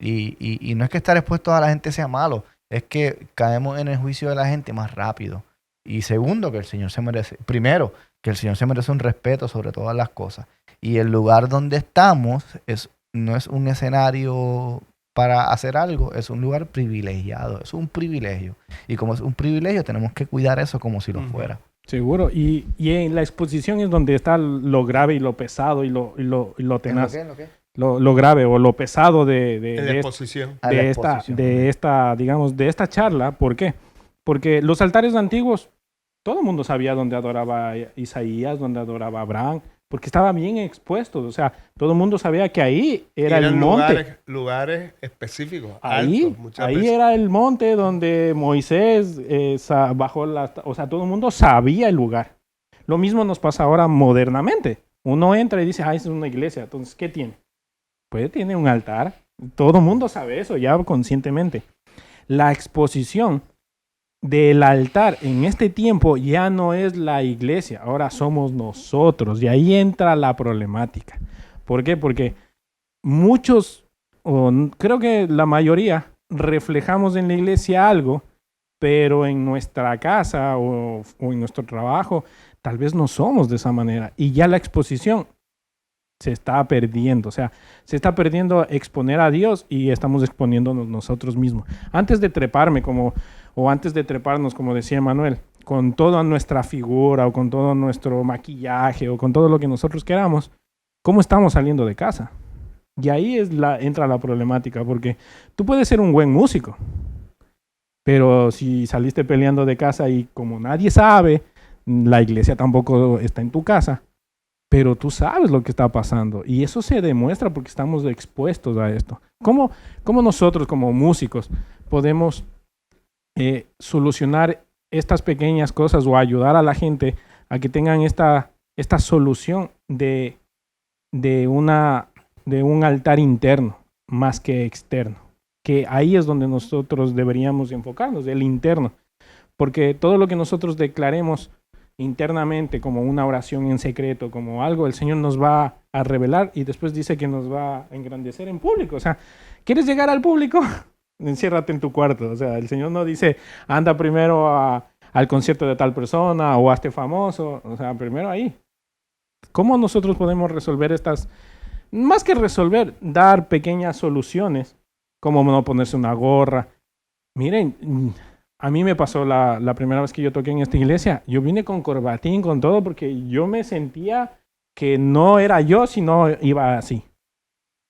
Y no es que estar expuestos a la gente sea malo, es que caemos en el juicio de la gente más rápido. Y segundo, que el Señor se merece, primero, que el Señor se merece un respeto sobre todas las cosas. Y el lugar donde estamos no es un escenario para hacer algo, es un lugar privilegiado, es un privilegio. Y como es un privilegio, tenemos que cuidar eso como si lo fuera. Seguro. Y en la exposición es donde está lo grave y lo pesado y lo tenaz. ¿En lo qué? Lo grave o lo pesado la exposición. de esta charla. ¿Por qué? Porque los altares antiguos, todo el mundo sabía dónde adoraba Isaías, dónde adoraba Abraham, porque estaba bien expuestos. O sea, todo el mundo sabía que ahí era el monte. Lugares específicos. Ahí era el monte donde Moisés bajó o sea, todo el mundo sabía el lugar. Lo mismo nos pasa ahora modernamente. Uno entra y dice, esa es una iglesia. Entonces, ¿qué tiene? Pues tiene un altar. Todo el mundo sabe eso ya conscientemente. La exposición del altar en este tiempo ya no es la iglesia, ahora somos nosotros. Y ahí entra la problemática. ¿Por qué? Porque muchos, creo que la mayoría, reflejamos en la iglesia algo, pero en nuestra casa o en nuestro trabajo, tal vez no somos de esa manera. Y ya la exposición se está perdiendo. O sea, se está perdiendo exponer a Dios y estamos exponiéndonos nosotros mismos. Antes de treparnos, como decía Manuel, con toda nuestra figura o con todo nuestro maquillaje o con todo lo que nosotros queramos, ¿cómo estamos saliendo de casa? Y ahí entra la problemática, porque tú puedes ser un buen músico, pero si saliste peleando de casa y como nadie sabe, la iglesia tampoco está en tu casa, pero tú sabes lo que está pasando y eso se demuestra porque estamos expuestos a esto. ¿Cómo nosotros como músicos podemos solucionar estas pequeñas cosas o ayudar a la gente a que tengan esta solución de un altar interno más que externo? Que ahí es donde nosotros deberíamos enfocarnos, el interno. Porque todo lo que nosotros declaremos internamente como una oración en secreto, como algo, el Señor nos va a revelar y después dice que nos va a engrandecer en público. O sea, ¿quieres llegar al público? Enciérrate en tu cuarto. O sea, el Señor no dice, anda primero al concierto de tal persona o hazte famoso. O sea, primero ahí. ¿Cómo nosotros podemos resolver más que resolver, dar pequeñas soluciones, como no ponerse una gorra? Miren, a mí me pasó la primera vez que yo toqué en esta iglesia. Yo vine con corbatín, con todo, porque yo me sentía que no era yo, sino iba así.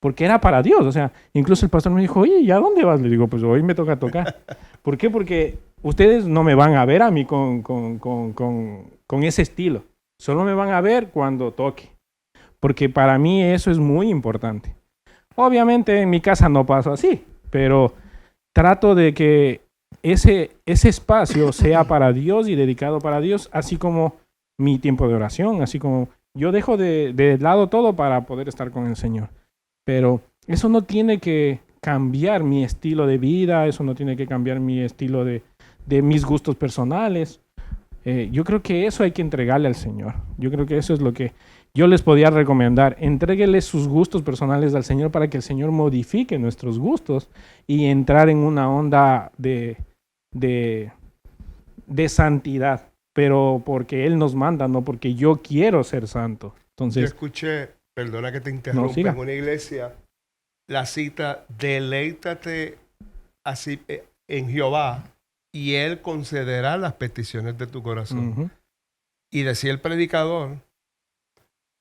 Porque era para Dios. O sea, incluso el pastor me dijo, oye, ¿y a dónde vas? Le digo, pues hoy me toca tocar. ¿Por qué? Porque ustedes no me van a ver a mí con ese estilo. Solo me van a ver cuando toque. Porque para mí eso es muy importante. Obviamente en mi casa no pasa así, pero trato de que ese espacio sea para Dios y dedicado para Dios, así como mi tiempo de oración, así como yo dejo de lado todo para poder estar con el Señor. Pero eso no tiene que cambiar mi estilo de vida, eso no tiene que cambiar mi estilo de mis gustos personales. Yo creo que eso hay que entregarle al Señor. Yo creo que eso es lo que yo les podía recomendar. Entrégueles sus gustos personales al Señor para que el Señor modifique nuestros gustos y entrar en una onda de santidad. Pero porque Él nos manda, no porque yo quiero ser santo. Entonces, yo escuché, perdona que te interrumpa, en una iglesia la cita, deleítate así en Jehová y Él concederá las peticiones de tu corazón. Y decía el predicador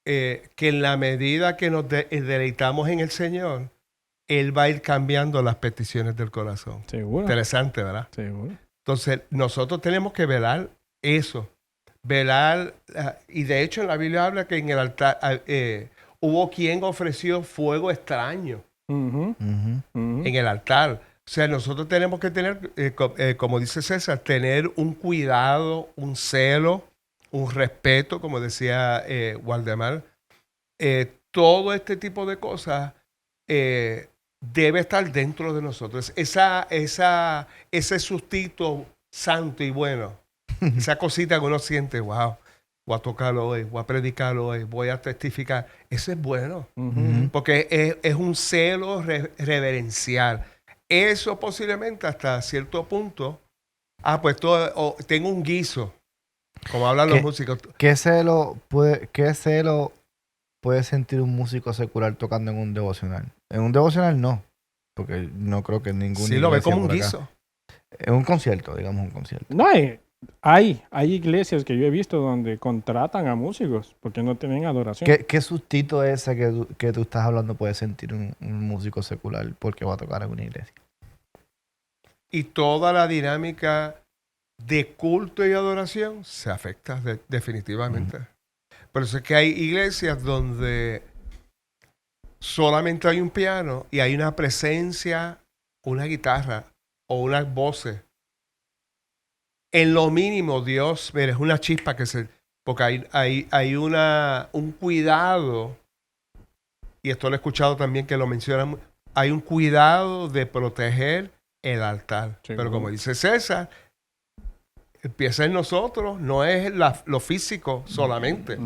que en la medida que nos deleitamos en el Señor, Él va a ir cambiando las peticiones del corazón. Seguro. Interesante, ¿verdad? Seguro. Entonces, nosotros tenemos que velar eso. Velar, y de hecho en la Biblia habla que en el altar hubo quien ofreció fuego extraño en el altar. O sea, nosotros tenemos que tener, como dice César, tener un cuidado, un celo, un respeto, como decía Waldemar. Todo este tipo de cosas debe estar dentro de nosotros. Ese sustito santo y bueno, esa cosita que uno siente, wow, voy a tocarlo hoy, voy a predicarlo hoy, voy a testificar. Eso es bueno, porque es un celo reverencial. Eso posiblemente hasta cierto punto, pues tengo un guiso, como hablan los músicos. ¿Qué celo puede sentir un músico secular tocando en un devocional? En un devocional no, porque no creo que ningún... Sí, lo ve como un guiso. En un concierto, digamos un concierto. No, hay iglesias que yo he visto donde contratan a músicos porque no tienen adoración. ¿Qué sustito ese que tú estás hablando puede sentir un músico secular porque va a tocar en una iglesia? Y toda la dinámica de culto y adoración se afecta definitivamente. Por eso es que hay iglesias donde solamente hay un piano y hay una presencia, una guitarra o unas voces. En lo mínimo, Dios, mira, es una chispa porque hay un cuidado, y esto lo he escuchado también que lo mencionan, hay un cuidado de proteger el altar. Sí, pero como dice César, empieza en nosotros, no es lo físico solamente.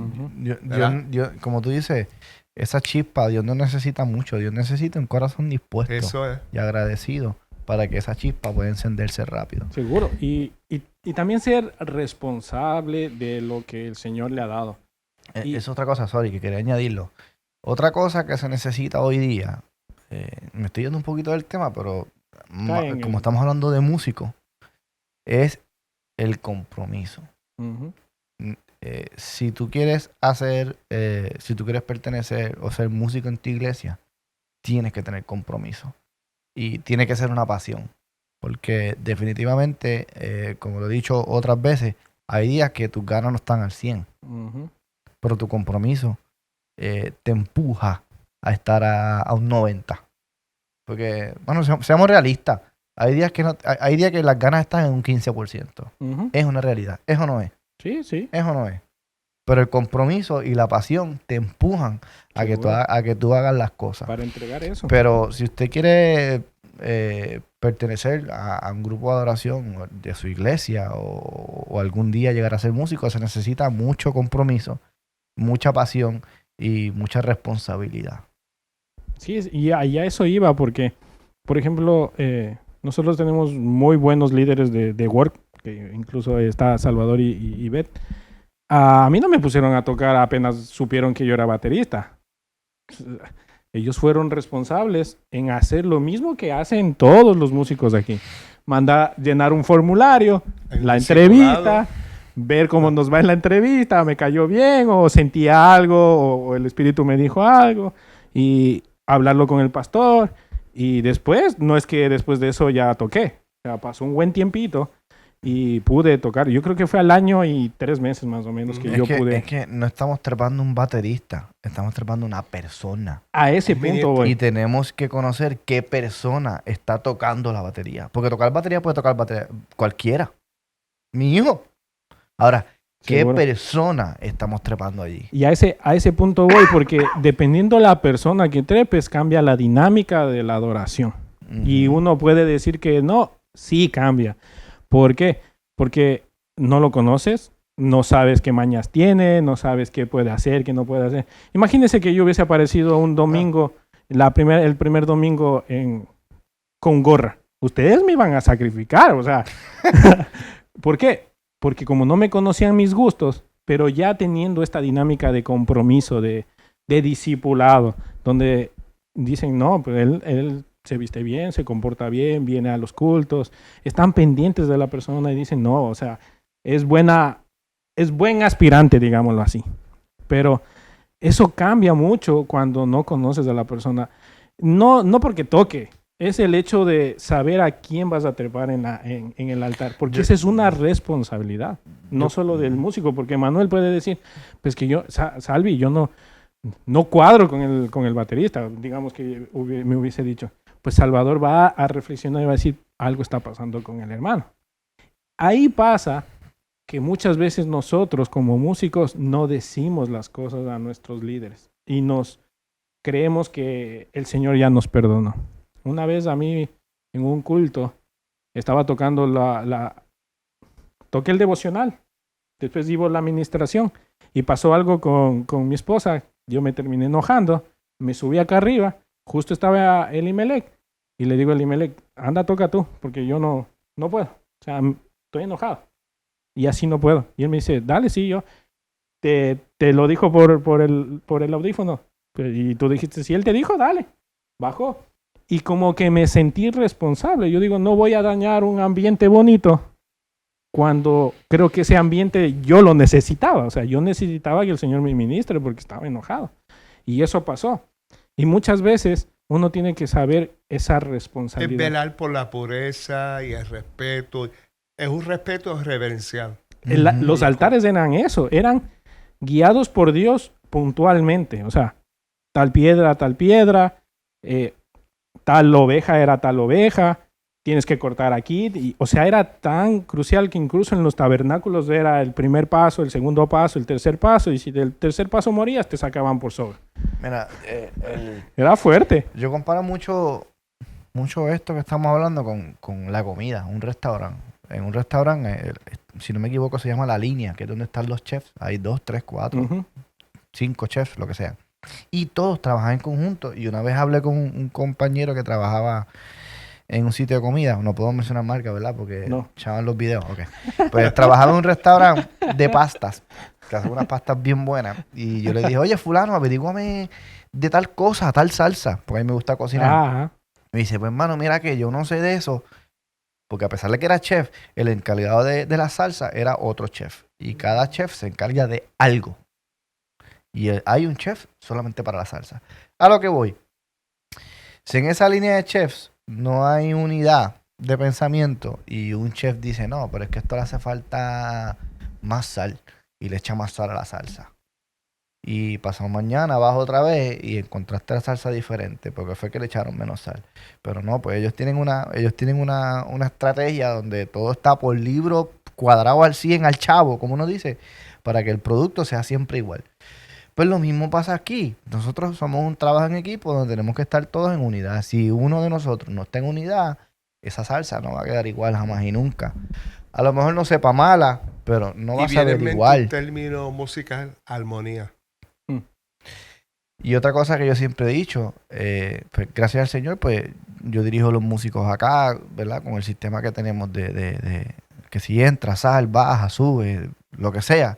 Yo, como tú dices, esa chispa, Dios no necesita mucho, Dios necesita un corazón dispuesto. Eso es. Y agradecido para que esa chispa pueda encenderse rápido. Seguro. Y también ser responsable de lo que el Señor le ha dado. Es otra cosa, sorry, que quería añadirlo. Otra cosa que se necesita hoy día, me estoy yendo un poquito del tema, pero como estamos hablando de músicos, es el compromiso. Si tú quieres si tú quieres pertenecer o ser músico en tu iglesia, tienes que tener compromiso. Y tiene que ser una pasión. Porque definitivamente, como lo he dicho otras veces, hay días que tus ganas no están al 100. Pero tu compromiso te empuja a estar a un 90. Porque, bueno, seamos realistas. Hay días que las ganas están en un 15%. Es una realidad. ¿Eso no es? Sí. Eso no es. Pero el compromiso y la pasión te empujan a que tú hagas las cosas. Para entregar eso. Pero si usted quiere pertenecer a un grupo de adoración de su iglesia o algún día llegar a ser músico, se necesita mucho compromiso, mucha pasión y mucha responsabilidad. Sí, y a eso iba porque, por ejemplo, nosotros tenemos muy buenos líderes de work, que incluso está Salvador y Beth. A mí no me pusieron a tocar apenas supieron que yo era baterista. Ellos fueron responsables en hacer lo mismo que hacen todos los músicos aquí. Llenar un formulario, la entrevista, ver cómo nos va en la entrevista, me cayó bien o sentía algo o el espíritu me dijo algo y hablarlo con el pastor. Y después, no es que después de eso ya toqué. O sea, pasó un buen tiempito y pude tocar. Yo creo que fue al año y 3 meses más o menos que yo pude. Es que no estamos trepando un baterista, estamos trepando una persona. A ese punto voy. Y tenemos que conocer qué persona está tocando la batería. Porque tocar batería puede tocar batería cualquiera. Mi hijo. Ahora, ¿qué Seguro. persona estamos trepando allí? Y a ese punto voy, porque dependiendo la persona que trepes, cambia la dinámica de la adoración. Y uno puede decir que no, sí cambia. ¿Por qué? Porque no lo conoces, no sabes qué mañas tiene, no sabes qué puede hacer, qué no puede hacer. Imagínense que yo hubiese aparecido un domingo, el primer domingo con gorra. Ustedes me iban a sacrificar, o sea. ¿Por qué? Porque como no me conocían mis gustos, pero ya teniendo esta dinámica de compromiso, de discipulado, donde dicen, no, pues él se viste bien, se comporta bien, viene a los cultos, están pendientes de la persona y dicen, no, o sea, es buen aspirante, digámoslo así. Pero eso cambia mucho cuando no conoces a la persona. No porque toque, es el hecho de saber a quién vas a trepar en el altar, porque esa es una responsabilidad, no solo del músico, porque Manuel puede decir, pues que yo, Salvi, yo no cuadro con el baterista, digamos que me hubiese dicho, pues Salvador va a reflexionar y va a decir, algo está pasando con el hermano. Ahí pasa que muchas veces nosotros como músicos no decimos las cosas a nuestros líderes y nos creemos que el Señor ya nos perdonó. Una vez a mí en un culto estaba tocando toqué el devocional, después iba la administración y pasó algo con mi esposa, yo me terminé enojando, me subí acá arriba, justo estaba Elimelec y le digo a Elimelec, anda toca tú, porque yo no puedo, o sea, estoy enojado y así no puedo. Y él me dice, dale, sí, yo te lo dijo por el audífono y tú dijiste, si él te dijo, dale, bajó. Y como que me sentí responsable. Yo digo, no voy a dañar un ambiente bonito cuando creo que ese ambiente yo lo necesitaba. O sea, yo necesitaba que el Señor me ministre porque estaba enojado. Y eso pasó. Y muchas veces uno tiene que saber esa responsabilidad. Es velar por la pureza y el respeto. Es un respeto reverencial. Los altares eran eso. Eran guiados por Dios puntualmente. O sea, tal piedra, tal oveja era tal oveja, tienes que cortar aquí. O sea, era tan crucial que incluso en los tabernáculos era el primer paso, el segundo paso, el tercer paso. Y si del tercer paso morías, te sacaban por sobre. Mira, era fuerte. Yo comparo mucho esto que estamos hablando con la comida, un restaurante. En un restaurante, si no me equivoco, se llama La Línea, que es donde están los chefs. Hay 2, 3, 4, 5 chefs, lo que sea. Y todos trabajan en conjunto. Y una vez hablé con un compañero que trabajaba en un sitio de comida. No puedo mencionar marca, ¿verdad? Porque echaban los videos. Okay. Pues trabajaba en un restaurante de pastas, que hace unas pastas bien buenas. Y yo le dije, oye, fulano, averíguame de tal cosa, tal salsa. Porque a mí me gusta cocinar. Ajá. Me dice, pues hermano, mira que yo no sé de eso. Porque a pesar de que era chef, el encargado de la salsa era otro chef. Y cada chef se encarga de algo. Y hay un chef solamente para la salsa. A lo que voy. Si en esa línea de chefs no hay unidad de pensamiento y un chef dice, no, pero es que esto le hace falta más sal. Y le echa más sal a la salsa. Y pasado mañana vas otra vez y encontraste la salsa diferente porque fue que le echaron menos sal. Pero no, pues ellos tienen una estrategia donde todo está por libro cuadrado al 100 al chavo, como uno dice, para que el producto sea siempre igual. Pues lo mismo pasa aquí. Nosotros somos un trabajo en equipo donde tenemos que estar todos en unidad. Si uno de nosotros no está en unidad, esa salsa no va a quedar igual jamás y nunca. A lo mejor no sepa mala, pero no va a saber igual. Un término musical, armonía. Y otra cosa que yo siempre he dicho, pues gracias al Señor, pues yo dirijo a los músicos acá, ¿verdad? Con el sistema que tenemos de que si entra, sal, baja, sube, lo que sea.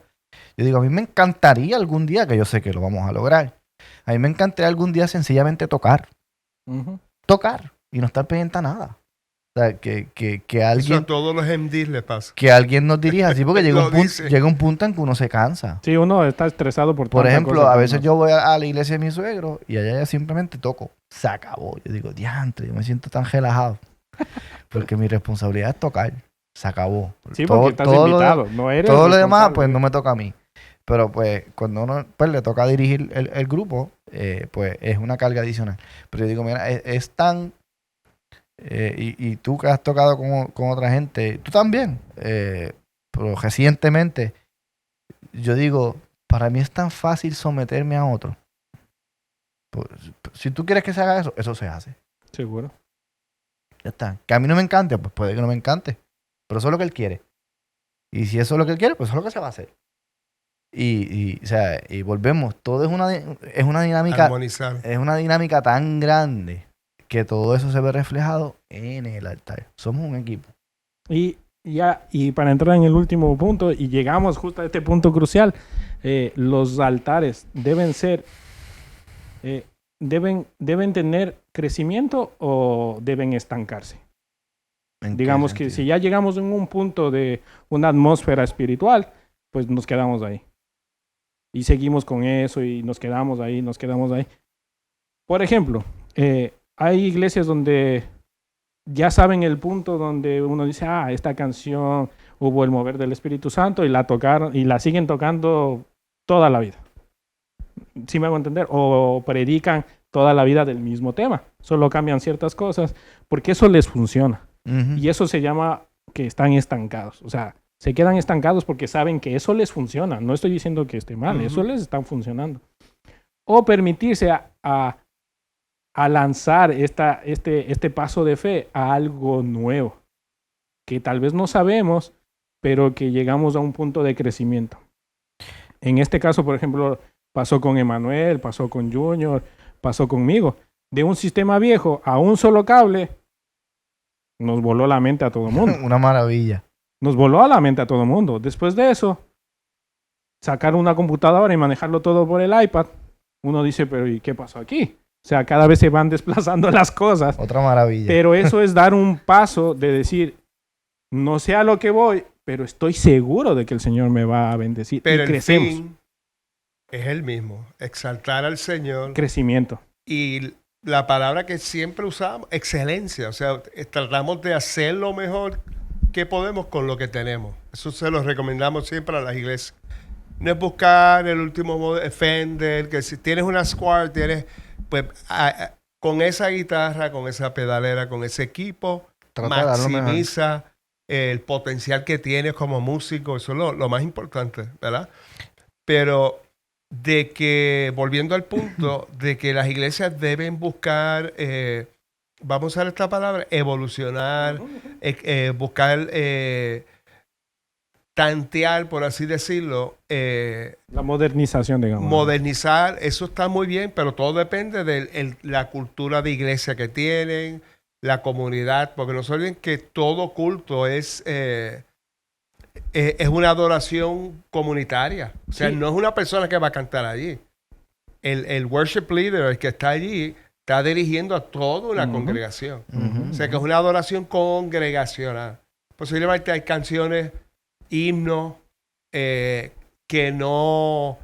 Yo digo, a mí me encantaría algún día, que yo sé que lo vamos a lograr, a mí me encantaría algún día sencillamente tocar. Tocar y no estar pendiente a nada. O sea, que alguien... Eso a todos los MDs le pasa. Que alguien nos dirija así, porque llega un punto en que uno se cansa. Sí, uno está estresado por ejemplo, a veces yo voy a la iglesia de mi suegro y allá simplemente toco. Se acabó. Yo digo, diantre, yo me siento tan relajado. Porque mi responsabilidad es tocar. Se acabó. Sí, porque estás invitado. No eres todo lo demás, responsable. pues no me toca a mí. Pero pues cuando uno pues, le toca dirigir el grupo, pues es una carga adicional. Pero yo digo, mira, es tan... y tú que has tocado con otra gente, tú también, pero recientemente, yo digo, para mí es tan fácil someterme a otro. Pues, si tú quieres que se haga eso, eso se hace. Seguro. Ya está. Que a mí no me encante, pues puede que no me encante. Pero eso es lo que él quiere. Y si eso es lo que él quiere, pues eso es lo que se va a hacer. O sea, y volvemos. Todo es una dinámica. Armonizar. Es una dinámica tan grande que todo eso se ve reflejado en el altar. Somos un equipo. Y para entrar en el último punto, y llegamos justo a este punto crucial, los altares deben ser, deben tener crecimiento o deben estancarse. Digamos que si ya llegamos en un punto de una atmósfera espiritual, pues nos quedamos ahí. Y seguimos con eso y nos quedamos ahí. Por ejemplo, hay iglesias donde ya saben el punto donde uno dice, esta canción hubo el mover del Espíritu Santo y la tocaron y la siguen tocando toda la vida. ¿Sí me hago entender? O predican toda la vida del mismo tema. Solo cambian ciertas cosas porque eso les funciona. Uh-huh. Y eso se llama que están estancados. O sea, se quedan estancados porque saben que eso les funciona. No estoy diciendo que esté mal, eso les está funcionando. O permitirse a lanzar este paso de fe a algo nuevo, que tal vez no sabemos, pero que llegamos a un punto de crecimiento. En este caso, por ejemplo, pasó con Emanuel, pasó con Junior, pasó conmigo. De un sistema viejo a un solo cable, nos voló la mente a todo el mundo. Una maravilla. Nos voló a la mente a todo el mundo. Después de eso, sacar una computadora y manejarlo todo por el iPad, uno dice, pero ¿y qué pasó aquí? O sea, cada vez se van desplazando las cosas. Otra maravilla. Pero eso es dar un paso de decir, no sé a lo que voy, pero estoy seguro de que el Señor me va a bendecir. Pero y el crecemos. fin es el mismo. Exaltar al Señor. Crecimiento. Y la palabra que siempre usamos, excelencia. O sea, tratamos de hacer lo mejor que podemos con lo que tenemos. Eso se lo recomendamos siempre a las iglesias. No es buscar el último modelo Fender, que si tienes una Squire, tienes... Pues con esa guitarra, con esa pedalera, con ese equipo, maximiza el potencial que tienes como músico. Eso es lo más importante, ¿verdad? Pero de que, volviendo al punto, de que las iglesias deben buscar, vamos a usar esta palabra, evolucionar, buscar... tantear, por así decirlo. La modernización, digamos. Modernizar, eso está muy bien, pero todo depende de la cultura de iglesia que tienen, la comunidad, porque no se olviden que todo culto es una adoración comunitaria. O sea, no es una persona que va a cantar allí. El worship leader, el que está allí, está dirigiendo a toda una congregación. O sea, que es una adoración congregacional. Posiblemente hay canciones, himnos que no,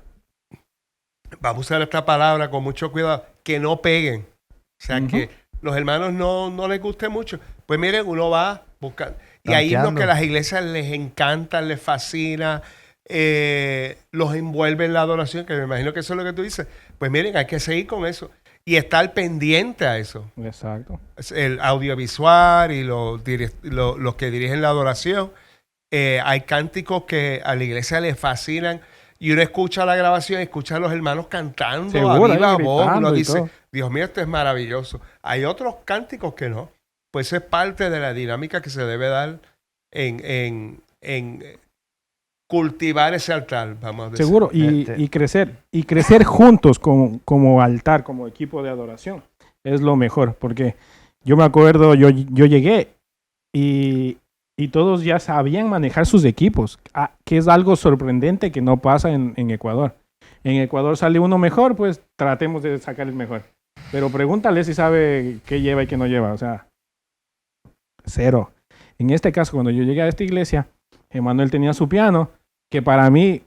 vamos a usar esta palabra con mucho cuidado, que no peguen. O sea, que los hermanos no les guste mucho. Pues miren, uno va buscando. Y hay himnos que a las iglesias les encantan, les fascina, los envuelve en la adoración, que me imagino que eso es lo que tú dices. Pues miren, hay que seguir con eso. Y estar pendiente a eso. Exacto. El audiovisual y los que dirigen la adoración. Hay cánticos que a la iglesia les fascinan y uno escucha la grabación y escucha a los hermanos cantando seguro, a viva voz. Uno dice, todo. Dios mío, esto es maravilloso. Hay otros cánticos que no. Pues eso es parte de la dinámica que se debe dar en cultivar ese altar, vamos a decir. Seguro, y crecer juntos como altar, como equipo de adoración. Es lo mejor, porque yo me acuerdo, yo llegué y todos ya sabían manejar sus equipos, que es algo sorprendente que no pasa en Ecuador. En Ecuador sale uno mejor, pues tratemos de sacar el mejor. Pero pregúntale si sabe qué lleva y qué no lleva. O sea, cero. En este caso, cuando yo llegué a esta iglesia, Emanuel tenía su piano, que para mí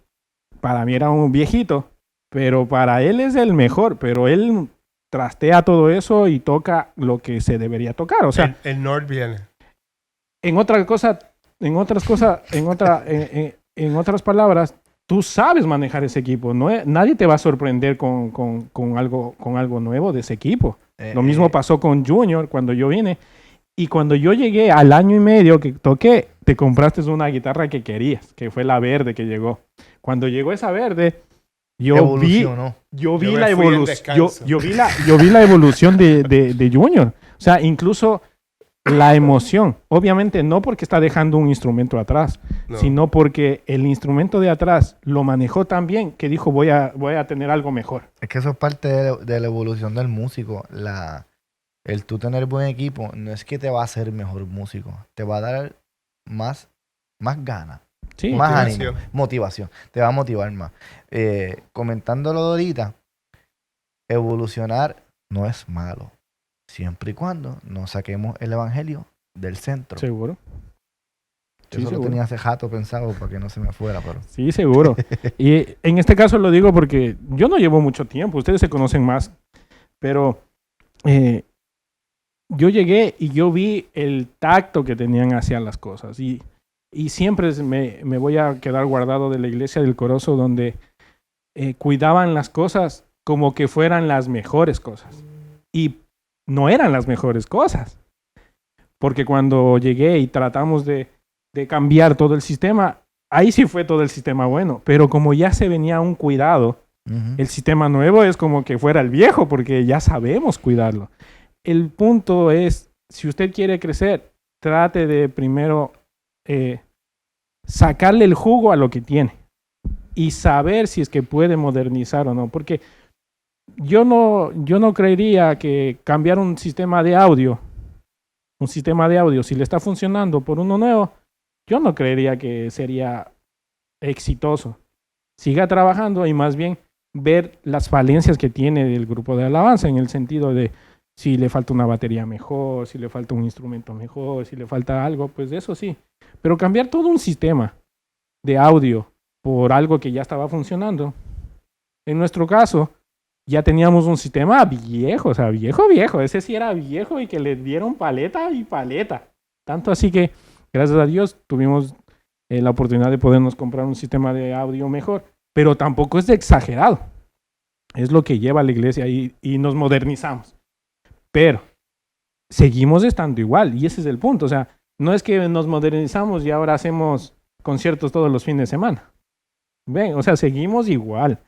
era un viejito, pero para él es el mejor. Pero él trastea todo eso y toca lo que se debería tocar. O sea, el Nord viene. en otra cosa, en otras cosas, en otras palabras, tú sabes manejar ese equipo. Nadie te va a sorprender con algo nuevo de ese equipo. Lo mismo pasó con Junior cuando yo vine. Y cuando yo llegué al año y medio que toqué, te compraste una guitarra que querías, que fue la verde que llegó. Cuando llegó esa verde, yo vi la evolución de Junior. O sea, incluso la emoción. Obviamente no porque está dejando un instrumento atrás, sino porque el instrumento de atrás lo manejó tan bien que dijo voy a tener algo mejor. Es que eso es parte de la evolución del músico. El tú tener buen equipo no es que te va a hacer mejor músico, te va a dar más ganas, sí, más ánimo, motivación, te va a motivar más. Comentándolo de ahorita, evolucionar no es malo, siempre y cuando no saquemos el evangelio del centro. Seguro. Yo solo tenía hace jato pensado para que no se me fuera, pero... Sí, seguro. Y en este caso lo digo porque yo no llevo mucho tiempo, ustedes se conocen más, pero... yo llegué y yo vi el tacto que tenían hacia las cosas y siempre me voy a quedar guardado de la iglesia del Corozo donde cuidaban las cosas como que fueran las mejores cosas y no eran las mejores cosas porque cuando llegué y tratamos de cambiar todo el sistema, ahí sí fue todo el sistema bueno, pero como ya se venía un cuidado, el sistema nuevo es como que fuera el viejo porque ya sabemos cuidarlo. El punto es, si usted quiere crecer, trate de primero sacarle el jugo a lo que tiene y saber si es que puede modernizar o no. Porque yo no creería que cambiar un sistema de audio, si le está funcionando por uno nuevo, yo no creería que sería exitoso. Siga trabajando y más bien ver las falencias que tiene del grupo de alabanza en el sentido de si le falta una batería mejor, si le falta un instrumento mejor, si le falta algo, pues eso sí. Pero cambiar todo un sistema de audio por algo que ya estaba funcionando. En nuestro caso, ya teníamos un sistema viejo, o sea, viejo. Ese sí era viejo y que le dieron paleta y paleta. Tanto así que, gracias a Dios, tuvimos la oportunidad de podernos comprar un sistema de audio mejor. Pero tampoco es de exagerado. Es lo que lleva a la iglesia y nos modernizamos. Pero seguimos estando igual y ese es el punto. O sea, no es que nos modernizamos y ahora hacemos conciertos todos los fines de semana. Ven, o sea, seguimos igual.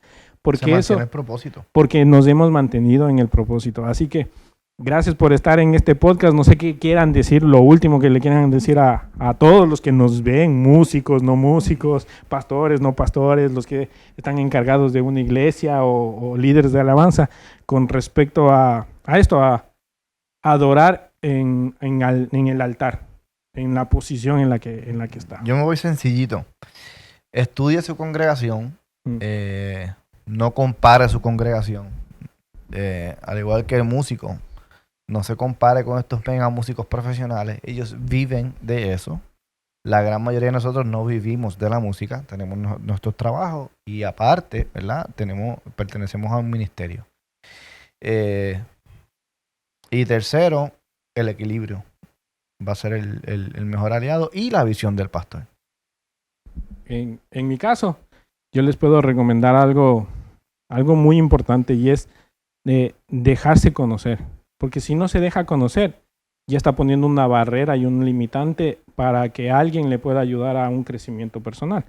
Porque el propósito. Porque nos hemos mantenido en el propósito. Así que gracias por estar en este podcast. No sé qué quieran decir, lo último que le quieran decir a todos los que nos ven, músicos, no músicos, pastores, no pastores, los que están encargados de una iglesia o líderes de alabanza con respecto a esto, a adorar en el altar, en la posición en la que está. Yo me voy sencillito. Estudie su congregación, no compare su congregación. Al igual que el músico, no se compare con estos mega músicos profesionales. Ellos viven de eso. La gran mayoría de nosotros no vivimos de la música, tenemos nuestros trabajos y aparte, ¿verdad? Pertenecemos a un ministerio. Y tercero, el equilibrio. Va a ser el mejor aliado y la visión del pastor. En mi caso, yo les puedo recomendar algo muy importante y es dejarse conocer. Porque si no se deja conocer, ya está poniendo una barrera y un limitante para que alguien le pueda ayudar a un crecimiento personal.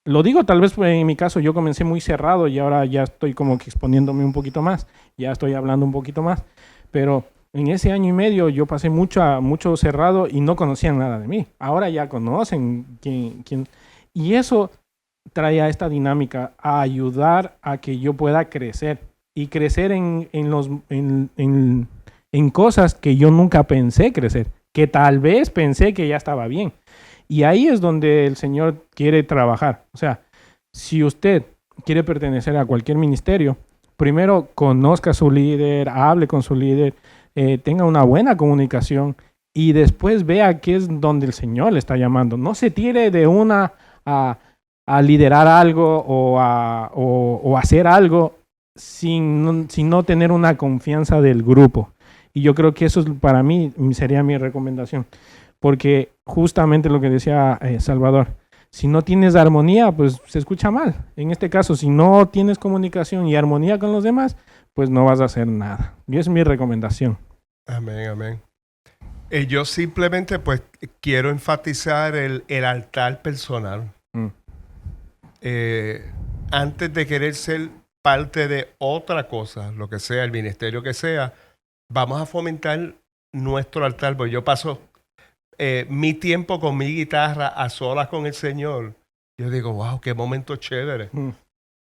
Lo digo tal vez en mi caso, yo comencé muy cerrado y ahora ya estoy como que exponiéndome un poquito más, ya estoy hablando un poquito más, pero en ese año y medio yo pasé mucho cerrado y no conocían nada de mí. Ahora ya conocen quién. Y eso trae a esta dinámica a ayudar a que yo pueda crecer y crecer en cosas que yo nunca pensé crecer, que tal vez pensé que ya estaba bien. Y ahí es donde el Señor quiere trabajar. O sea, si usted quiere pertenecer a cualquier ministerio, primero conozca a su líder, hable con su líder, tenga una buena comunicación y después vea qué es donde el Señor le está llamando. No se tire de una a liderar algo o hacer algo sin no tener una confianza del grupo. Y yo creo que eso para mí sería mi recomendación. porque justamente lo que decía Salvador, si no tienes armonía, pues se escucha mal. En este caso, si no tienes comunicación y armonía con los demás, pues no vas a hacer nada. Y es mi recomendación. Amén, amén. Yo simplemente pues quiero enfatizar el altar personal. Antes de querer ser parte de otra cosa, lo que sea, el ministerio que sea, vamos a fomentar nuestro altar. Pues yo paso mi tiempo con mi guitarra a solas con el Señor. Yo digo, wow, qué momento chévere.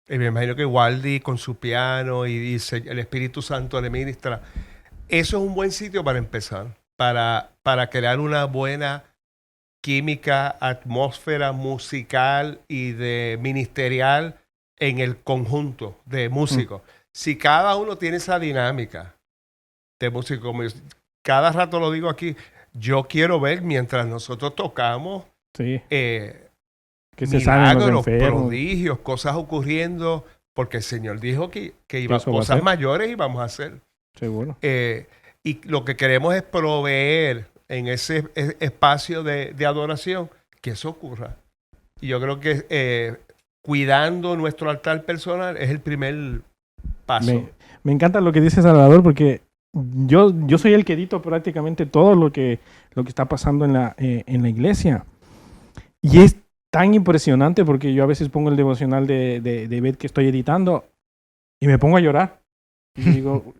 Y me imagino que Waldy con su piano y el Espíritu Santo le ministra. Eso es un buen sitio para empezar, para crear una buena química, atmósfera musical y de ministerial en el conjunto de músicos. Si cada uno tiene esa dinámica de músico, cada rato lo digo aquí, yo quiero ver mientras nosotros tocamos que milagros, prodigios, cosas ocurriendo, porque el Señor dijo que cosas mayores íbamos a hacer. Seguro. Y lo que queremos es proveer en ese espacio de adoración que eso ocurra. Y yo creo que cuidando nuestro altar personal es el primer paso. Me encanta lo que dice Salvador, porque yo soy el que edito prácticamente todo lo que está pasando en la iglesia. Y es tan impresionante porque yo a veces pongo el devocional de Beth que estoy editando y me pongo a llorar. Y digo,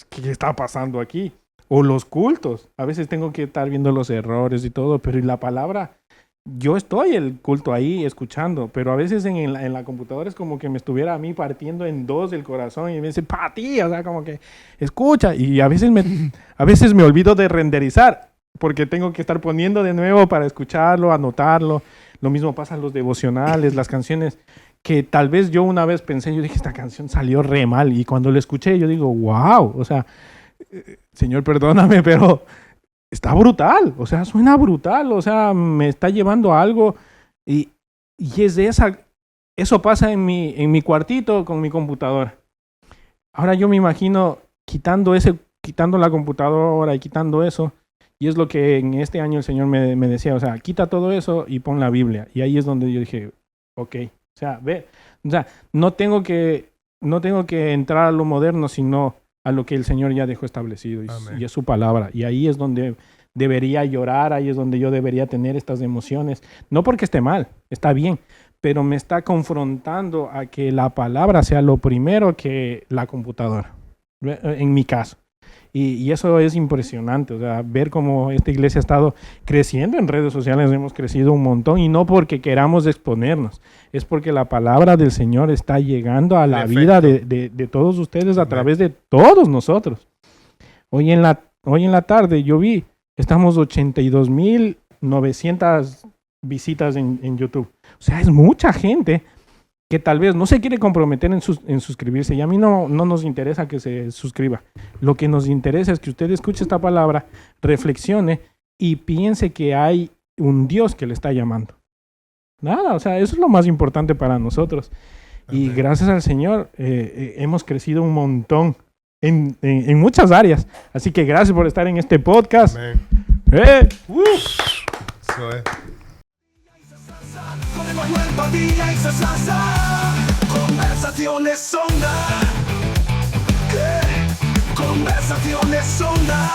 ¿qué está pasando aquí? O los cultos. A veces tengo que estar viendo los errores y todo, pero en la palabra, yo estoy el culto ahí escuchando, pero a veces en la computadora es como que me estuviera a mí partiendo en dos el corazón y me dice, pa' ti, o sea, como que escucha. Y a veces me olvido de renderizar porque tengo que estar poniendo de nuevo para escucharlo, anotarlo. Lo mismo pasa en los devocionales, las canciones que tal vez yo una vez pensé, yo dije, esta canción salió re mal. Y cuando la escuché, yo digo, wow, o sea, Señor, perdóname, pero está brutal, o sea, suena brutal, o sea, me está llevando a algo y es eso pasa en mi cuartito con mi computadora. Ahora yo me imagino quitando la computadora y quitando eso, y es lo que en este año el Señor me decía, o sea, quita todo eso y pon la Biblia. Y ahí es donde yo dije, ok, o sea, no tengo que entrar a lo moderno, sino a lo que el Señor ya dejó establecido y es su palabra. Y ahí es donde debería llorar, ahí es donde yo debería tener estas emociones. No porque esté mal, está bien, pero me está confrontando a que la palabra sea lo primero que la computadora, en mi caso. Y eso es impresionante, o sea, ver cómo esta iglesia ha estado creciendo en redes sociales, hemos crecido un montón, y no porque queramos exponernos, es porque la palabra del Señor está llegando a la vida de todos ustedes a través de todos nosotros. Hoy en la tarde yo vi, estamos 82,900 visitas en YouTube. O sea, es mucha gente que tal vez no se quiere comprometer en suscribirse, y a mí no nos interesa que se suscriba. Lo que nos interesa es que usted escuche esta palabra, reflexione y piense que hay un Dios que le está llamando. Nada, o sea, eso es lo más importante para nosotros. Y gracias al Señor hemos crecido un montón en muchas áreas. Así que gracias por estar en este podcast. Amén. Eso es. Con Emanuel Padilla y Sasa, conversaciones sonda. Conversaciones sonda.